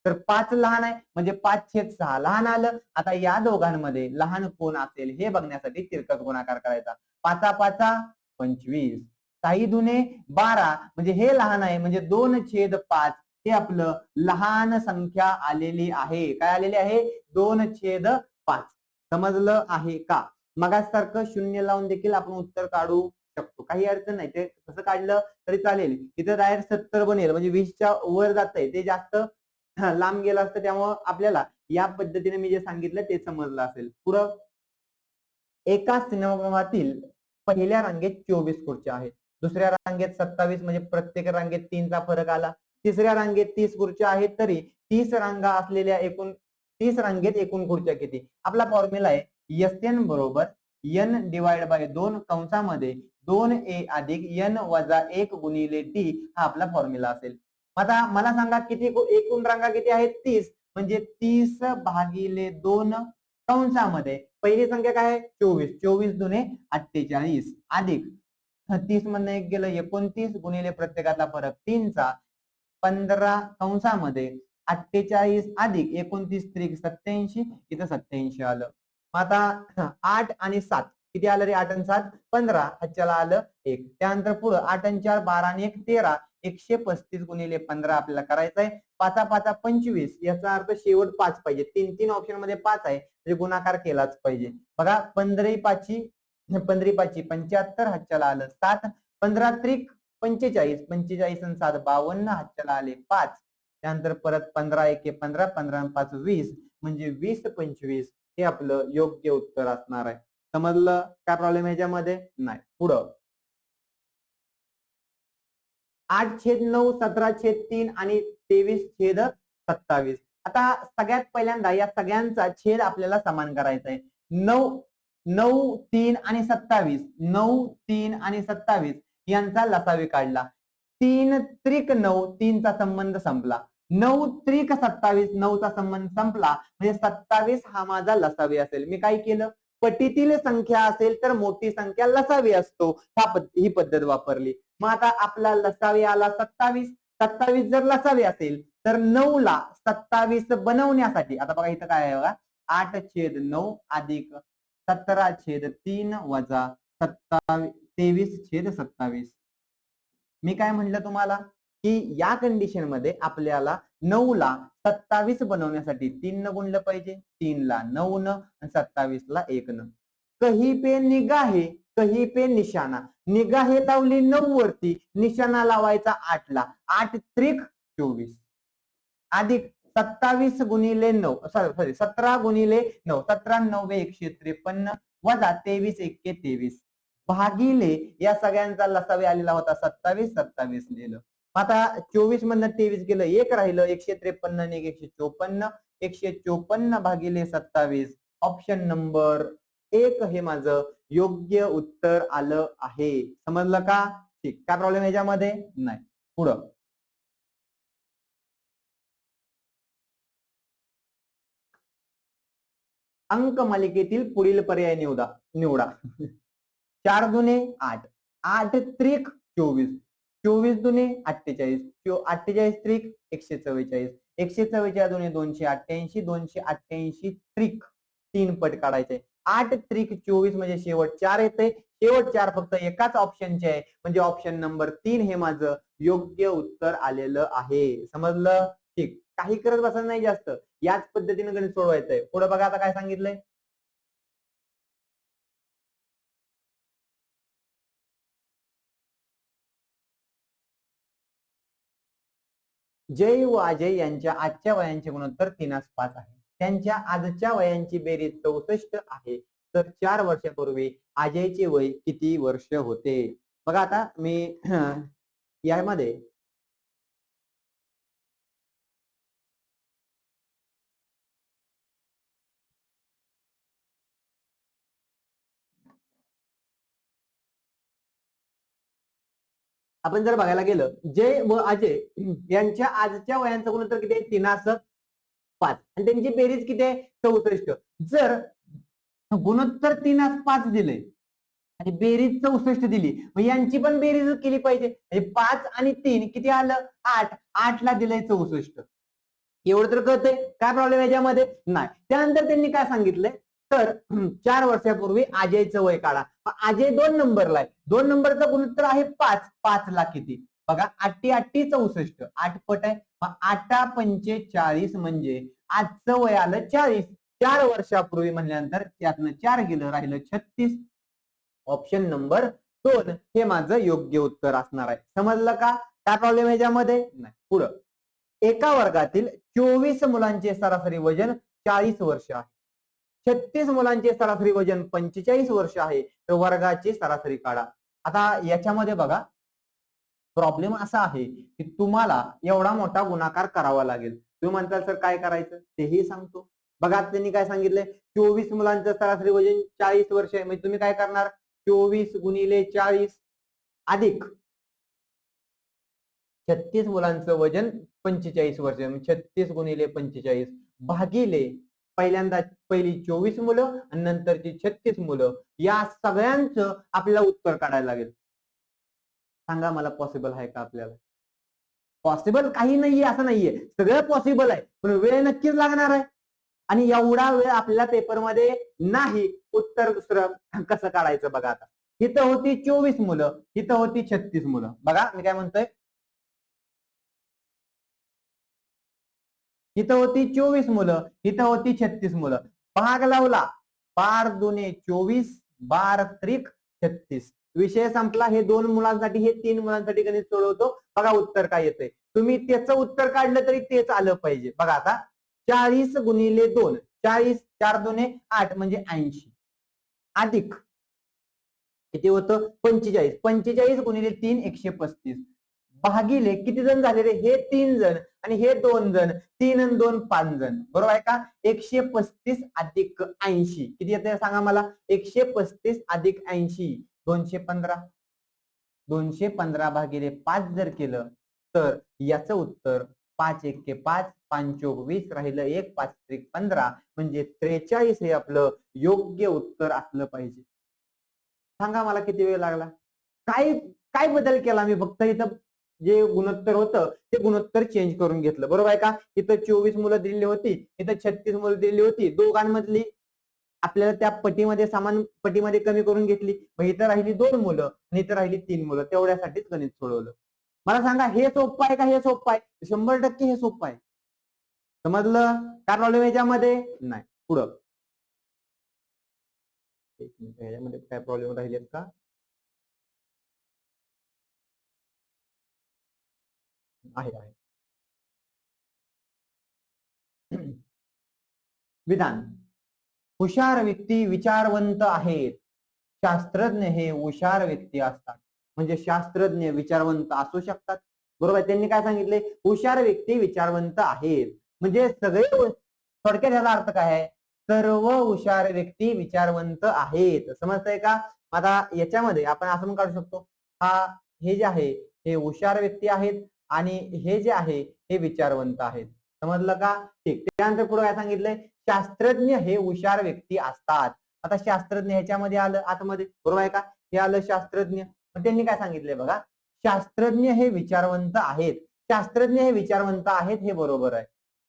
तर 5 लहान आहे, म्हणजे 5/6 लहान आलं. आता या दोघांमध्ये लहान कोण असेल हे बघण्यासाठी तिरकस गुणाकार करायचा. 5 25, 6 दुने 12, म्हणजे हे लहान आहे, म्हणजे 2/5 हे आपलं लहान संख्या आलेली आहे. काय आलेली आहे? 2/5. समजलं आहे का? मगासारखं 0 लावून देखील आपण उत्तर काढू शकतो, काही अडचण नाही. ते कसं काढलं तरी चालेल. इथं डायरेक्ट 70 बनेल, म्हणजे 20च्या वर जातंय, ते जास्त लांब गेलं असतं. त्यामुळं आपल्याला या पद्धतीने मी जे सांगितलं ते समजलं असेल. पुढं एका सिनेमागृहातील पहिल्या रांगेत 24 खुर्च्या आहेत, दुसऱ्या रांगेत 27, म्हणजे प्रत्येक रांगेत 3चा फरक आला. तिसऱ्या रांगेत 30 खुर्च्या आहेत, तरी 30 रांगा असलेल्या एकूण 30 रांगेत एकूण खुर्च्या किती? आपला फॉर्म्युला आहे SN बरोबर n डिवाइड बाय 2 कंसामध्ये 2a अधिक n वजा 1 गुणिले t हा आपला फॉर्म्युला असेल. आता मला सांगा किती एकूण रांगा किती आहेत? 30, म्हणजे 30 भागिले 2 कंसामध्ये पहिली संख्या काय आहे? 24, 24 दुने 48 अधिक 30 मधनं 1 गेलं 29 गुणिले प्रत्येकातला फरक 3चा 15 कंसामध्ये 48 अधिक 29 त्रिक 87, इथं 87 आलं. आता 8 आणि 7 किती आलं रे? 8 आणि 7 15, ह्याच्याला आलं 1. त्यानंतर पुढं 8 आणि 4 12 आणि 1 13, 135 गुणिले 15 आपल्याला करायचं आहे. 5 5 25, याचा अर्थ शेवट 5 पाहिजे. 3 ऑप्शन मध्ये 5 आहे, म्हणजे गुणाकार केलाच पाहिजे. बघा 15 5 75, ह्याच्याला आलं 7. 15 त्रिक 45, 45 आणि 7 52, ह्याच्याला आले 5. त्यानंतर परत 15 1 15, 15 आणि 5 20, म्हणजे 20 25 हे आपलं योग्य उत्तर असणार आहे. समजलं? काय प्रॉब्लेम ह्याच्यामध्ये नाही. पुढं 8/9, 17/3 आणि 23/27. आता सगळ्यात पहिल्यांदा या सगळ्यांचा छेद आपल्याला समान करायचा आहे. 9 3 आणि 27, 9 3 आणि 27 यांचा लसावी काढला. 3 त्रिक 9, 3चा संबंध संपला. 9 त्रिक 27, 9चा संबंध संपला, म्हणजे 27 हा माझा लसावी असेल. मी काय केलं? पटीतील संख्या असेल तर मोठी संख्या लसावी असतो, ही पद्धत वापरली. मग आता आपला लसावी आला 27. 27 जर लसावी असेल तर 9 ला 27 बनवण्यासाठी आता बघा इथं काय आहे बघा, 8/9 अधिक 17/3 वजा 23/27. मी काय म्हटलं तुम्हाला की या कंडिशन मध्ये आपल्याला 9 ला 27 बनवण्यासाठी 3 न गुणलं पाहिजे. 3 ला 9 न आणि 27 ला 1 न. कहीं पे निगाहे कहीं पे निशाणा. निगाहे लावली 9 वरती, निशाणा लावायचा 8 ला. 8 त्रिक 24 अधिक 27 गुणिले 9, सॉरी 17 गुणिले 9, 17 9 153 वजा 23 1 23 भागिले या सगळ्यांचा लसावी आलेला होता 27. 27 लिहिलं. आता 24 मधनं 23 गेलं, 1 राहिलं. 153 आणि 154, 154 भागिले 27. ऑप्शन नंबर 1 हे माझं योग्य उत्तर आलं आहे. समजलं का? ठीक. काय प्रॉब्लेम याच्यामध्ये नाही. पुढं अंक मालिकेतील पुढील पर्याय निवडा. 4 दुने 8, 8 त्रिक 24, 24 दुने 48, 48 त्रिक 144, 144 दुने 288, 288 त्रिक 3 पट काढायचे. 8 त्रिक 24 म्हणजे शेवट 4 येते. शेवट 4 फक्त एकाच ऑप्शनचे आहे, म्हणजे ऑप्शन नंबर 3 हे माझं योग्य उत्तर आलेलं आहे. समजलं? ठीक. काही करत बसायचं नाही जास्त, याच पद्धतीने गणित सोडवायचंय. पुढे बघा आता काय सांगितलंय. जय व अजय यांच्या आजच्या वयांचे गुणोत्तर 3:5 आहे. त्यांच्या आजच्या वयांची बेरीज 64 आहे. तर 4 वर्षापूर्वी अजयचे वय किती वर्ष होते? बघा आता मी यामध्ये आपण जर बघायला गेलं, जय व अजय यांच्या आजच्या वयांचं गुणोत्तर किती आहे? 3:5 आणि त्यांची बेरीज किती आहे? 64. जर गुणोत्तर 3:5 दिले आणि बेरीज 64 दिली, मग यांची पण बेरीज केली पाहिजे. म्हणजे 5 आणि 3 किती आलं? 8. 8 ला दिलंय 64. एवढं तर कळतंय. काय प्रॉब्लेम याच्यामध्ये नाही. त्यानंतर त्यांनी काय सांगितलंय, तर 4 वर्षापूर्वी अजयचं वय काढा. अजय 2 नंबरला आहे. 2 नंबरचा गुणोत्तर आहे 5. 5 ला किती? बघा 8 8 64, 8 पट आहे. मग 8 45 म्हणजे आजचं वय आलं 40. 4 वर्षापूर्वी म्हणल्यानंतर त्यातनं 4 गेलं, राहिलं 36. ऑप्शन नंबर 2 हे माझं योग्य उत्तर असणार आहे. समजलं का? काय प्रॉब्लेम याच्यामध्ये नाही. पुढं एका वर्गातील 24 मुलांचे सरासरी वजन 40 वर्ष आहे. 36 मुलांचे सरासरी वजन 45 वर्ष आहे, तर वर्गाची सरासरी काढा. आता याच्यामध्ये बघा प्रॉब्लेम असा आहे की तुम्हाला एवढा मोठा गुणाकार करावा लागेल. तुम्ही म्हणताल सर काय करायचं तेही सांगतो. बघा त्यांनी काय सांगितलंय, 24 मुलांचं सरासरी वजन 40 वर्ष आहे, म्हणजे तुम्ही काय करणार, 24 गुणिले 40 अधिक 36 मुलांचं वजन 45 वर्ष, 36 गुणिले 45 भागिले पहिल्यांदा पहिली 24 मुलं आणि नंतरची 36 मुलं, या सगळ्यांचं आपल्याला उत्तर काढायला लागेल. सांगा मला पॉसिबल आहे का आपल्याला? पॉसिबल काही नाहीये असं नाहीये, सगळं पॉसिबल आहे, पण वेळ नक्कीच लागणार आहे. आणि एवढा वेळ आपल्या पेपरमध्ये नाही. उत्तर दुसरं कसं काढायचं बघा. आता इथं होती 24 मुलं, इथं होती 36 मुलं. बघा मी काय म्हणतोय, इथं होती 24 मुलं, इथं होती 36 मुलं. भाग लावला, 12 दुने 24, 12 त्रिक 36. विषय संपला. हे 2 मुलांसाठी, हे 3 मुलांसाठी गणित सोडवतो. बघा उत्तर काय येतंय. तुम्ही त्याचं उत्तर काढलं तरी तेच आलं पाहिजे. बघा आता 40 गुणिले 2, 40, 4 दुने 8 म्हणजे 80 अधिक किती होतं 45, 45 गुणिले 3 135 भागिले किती जण झाले रे, हे 3 जण आणि हे 2 जण, 3 आणि 2 5 जण, बरोबर आहे का. 135 अधिक 80 किती येते सांगा मला. 135 अधिक 80 215. 215 भागिले 5 जर केलं तर याचं उत्तर 5 1 5, 5 चोक 20 राहिलं 1, 5 त्रिक 15 म्हणजे 43 हे आपलं योग्य उत्तर असलं पाहिजे. सांगा मला किती वेळ लागला. काय काय बदल केला मी, फक्त इथं जे गुणोत्तर होतं ते गुणोत्तर चेंज करून घेतलं, बरोबर आहे का. इथं 24 मुलं दिलेली होती, इथं 36 मुलं दिलेली होती, दोघांमधली आपल्याला त्या पटीमध्ये समान पटीमध्ये कमी करून घेतली. मग इथं राहिली 2 मुलं आणि इथं राहिली 3 मुलं, तेवढ्यासाठीच गणित सोडवलं. मला सांगा हे सोपं आहे का हे सोपं आहे. 100% हे सोपं आहे. समजलं काय प्रॉब्लेम याच्यामध्ये नाही. पुढं एक मिनिट, याच्यामध्ये काय प्रॉब्लेम राहिलेत का. आहे आहे. विधान, हुशार व्यक्ती विचारवंत आहेत. शास्त्रज्ञ हे हुशार व्यक्ती असतात. म्हणजे शास्त्रज्ञ विचारवंत असू शकतात, बरोबर. त्यांनी काय सांगितले, हुशार व्यक्ती विचारवंत आहेत. म्हणजे सगळे थोडक्यात याचा अर्थ काय आहे, सर्व हुशार व्यक्ती विचारवंत आहेत. समजतंय का. आता याच्यामध्ये आपण असं पण काढू शकतो, हा हे जे आहे हे हुशार व्यक्ती आहेत आणि हे जे आहे हे विचारवंत आहेत. समजलं का. ठीक. त्यानंतर पुढे काय सांगितलंय, शास्त्रज्ञ हे हुशार व्यक्ती असतात. आता शास्त्रज्ञ ह्याच्यामध्ये आलं आतमध्ये, बरोबर आहे का. हे आलं शास्त्रज्ञ. त्यांनी काय सांगितलंय बघा, शास्त्रज्ञ हे विचारवंत आहेत. शास्त्रज्ञ हे विचारवंत आहेत हे बरोबर आहे.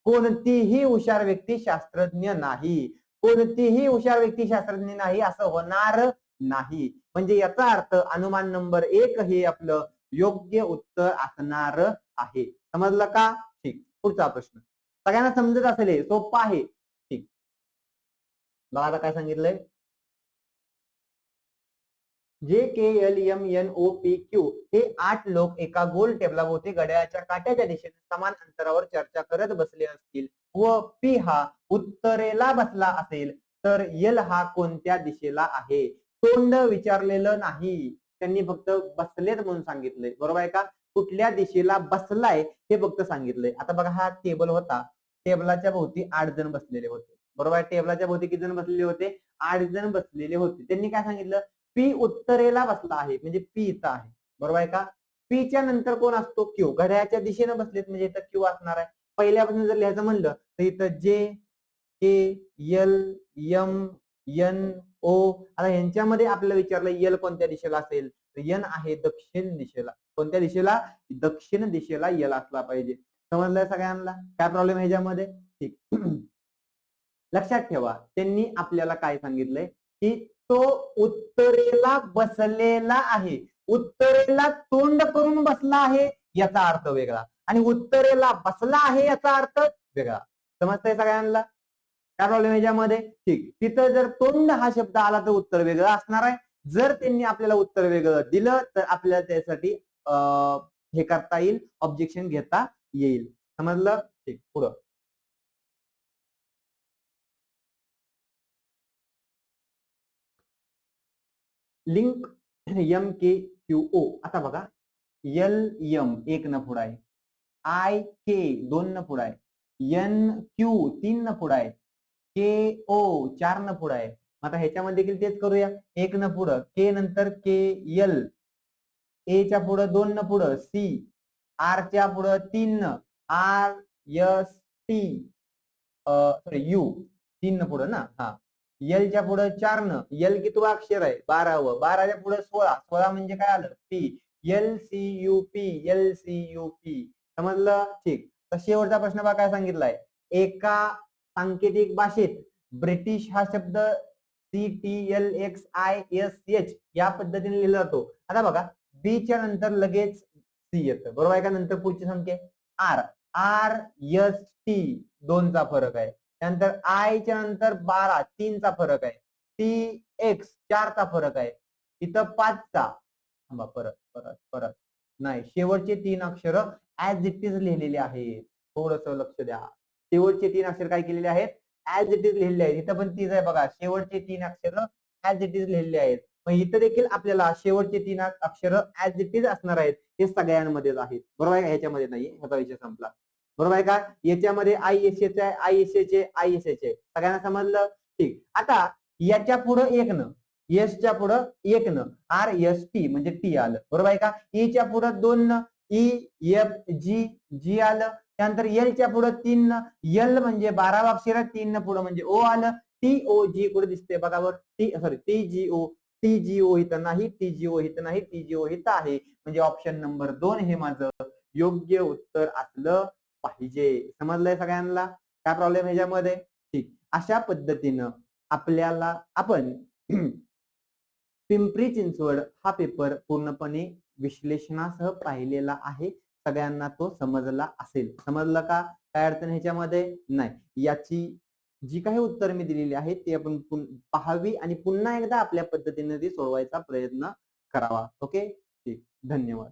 कोणतीही हुशार व्यक्ती शास्त्रज्ञ नाही. कोणतीही हुशार व्यक्ती शास्त्रज्ञ नाही असं होणार नाही. म्हणजे याचा अर्थ अनुमान नंबर 1 हे आपलं योग्य उत्तर असणार आहे. समजलं का. ठीक. पुढचा प्रश्न सगळ्यांना समजत असेल, सोपा आहे. ठीक. बघा आता काय सांगितलंय, JKLMNOPQ हे 8 लोक एका गोल टेबलाभोवती घड्याळाच्या काट्याच्या दिशेने समान अंतरावर चर्चा करत बसले असतील व P हा उत्तरेला बसला असेल तर L हा कोणत्या दिशेला आहे. तोंड विचारलेलं नाही, त्यांनी फक्त बसलेत म्हणून सांगितलंय, बरोबर आहे का. कुठल्या दिशेला बसलाय हे फक्त सांगितलंय. आता बघा हा टेबल होता, टेबलाच्या भोवती 8 जण बसलेले होते, बरोबर आहे. टेबलाच्या भोवती किती जण बसलेले होते, 8 जण बसलेले होते. त्यांनी काय सांगितलं, पी उत्तरेला बसला आहे म्हणजे पी इथं आहे, बरोबर आहे का. पी च्या नंतर कोण असतो, क्यू. घड्याळाच्या दिशेने बसलेत म्हणजे इथं क्यू असणार आहे. पहिल्यापासून जर लिहायचं म्हणलं तर इथं जे के एल एम एन ओ. आता यांच्यामध्ये आपल्याला विचारलं एल कोणत्या दिशेला असेल, तर एन आहे दक्षिण दिशेला. कोणत्या दिशेला, दक्षिण दिशेला एल असला पाहिजे. समजलंय सगळ्यांना काय प्रॉब्लेम ह्याच्यामध्ये. ठीक. लक्षात ठेवा त्यांनी आपल्याला काय सांगितलंय की तो उत्तरेला बसलेला आहे. उत्तरेला तोंड करून बसला आहे याचा अर्थ वेगळा आणि उत्तरेला बसला आहे याचा अर्थ वेगळा. समजतंय सगळ्यांना काय प्रॉब्लेम याच्यामध्ये. ठीक. तिथं जर तोंड हा शब्द आला तर उत्तर वेगळं असणार आहे. जर त्यांनी आपल्याला उत्तर वेगळं दिलं तर आपल्याला त्यासाठी हे करता येईल, ऑब्जेक्शन घेता येईल. समजलं. ठीक. पुढं लिंक MKQO. आता बघा, LM एक न पुढं आहे, IK 2 न पुढं आहे, NQ 3 न पुढं आहे, KO 4 न पुढं आहे. आता ह्याच्यामध्ये देखील तेच करूया, एक न पुढं, K नंतर KL, A च्या पुढं 2 न पुढं, C, R च्या पुढं 3 न, RST, सॉरी U 3 न पुढं ना, हा, L च्या पुढं 4 न, L कितवा अक्षर आहे, 12व, 12च्या पुढं 16, 16 म्हणजे काय आलं, P, LCUP, LCUP. समजलं? ठीक. तर शेवटचा प्रश्न बघा काय सांगितलाय, एका सांकेतिक भाषेत ब्रिटिश हा शब्द CTLXISH या पद्धतीने लिहिला जातो. आता बघा, B च्या नंतर लगेच C येतं, बरोबर आहे का? नंतर पुढची संख्या R, RST 2 चा फरक आहे. त्यानंतर I च्या नंतर 12, 3 चा फरक आहे. TX 4 चा फरक आहे. इथं 5 चा, थांबा, परत परत परत नाही, शेवटचे 3 अक्षर ऍज इट इज लिहिलेले आहेत. थोडस लक्ष द्या, शेवटचे 3 अक्षर काय केलेले आहेत, ऍज इट इज लिहिलेले आहेत. इथं पण तीच आहे बघा, शेवटचे 3 अक्षर ऍज इट इज लिहिलेले आहेत. मग इथं देखील आपल्याला शेवटचे 3 अक्षर ऍज इट इज असणार आहेत. हे सगळ्यांमध्येच आहेत, बरोबर आहे का? ह्याच्यामध्ये नाही, ह्याचा विषय संपला, बरोबर आहे का? याच्यामध्ये ISH आहे, ISH आहे, ISH आहे. सगळ्यांना समजलं? ठीक. आता याच्या पुढं एक न, एस च्या पुढं एक न, RST म्हणजे टी आलं, बरोबर आहे का? ई च्या पुढं 2 न, EFG आलं. त्यानंतर एल च्या पुढं 3 न, एल म्हणजे 12वा अक्षर, 3 न पुढं म्हणजे ओ आलं. TOG कुठे दिसते बघा वर, TGO, TGO इथं नाही, TGO इथं नाही, TGO इथं आहे. म्हणजे ऑप्शन नंबर 2 हे माझं योग्य उत्तर असलं पाहिजे. समजलंय सगळ्यांना? काय प्रॉब्लेम ह्याच्यामध्ये? ठीक. अशा पद्धतीनं आपल्याला आपण पिंपरी चिंचवड हा पेपर पूर्णपणे विश्लेषणासह पाहिलेला आहे. सगळ्यांना तो समजला असेल. समजलं का? काय अडचण ह्याच्यामध्ये नाही. याची जी काही उत्तर मी दिलेली आहेत ती आपण पाहावी आणि पुन्हा एकदा आपल्या पद्धतीने ती सोडवायचा प्रयत्न करावा. ओके, ठीक. धन्यवाद.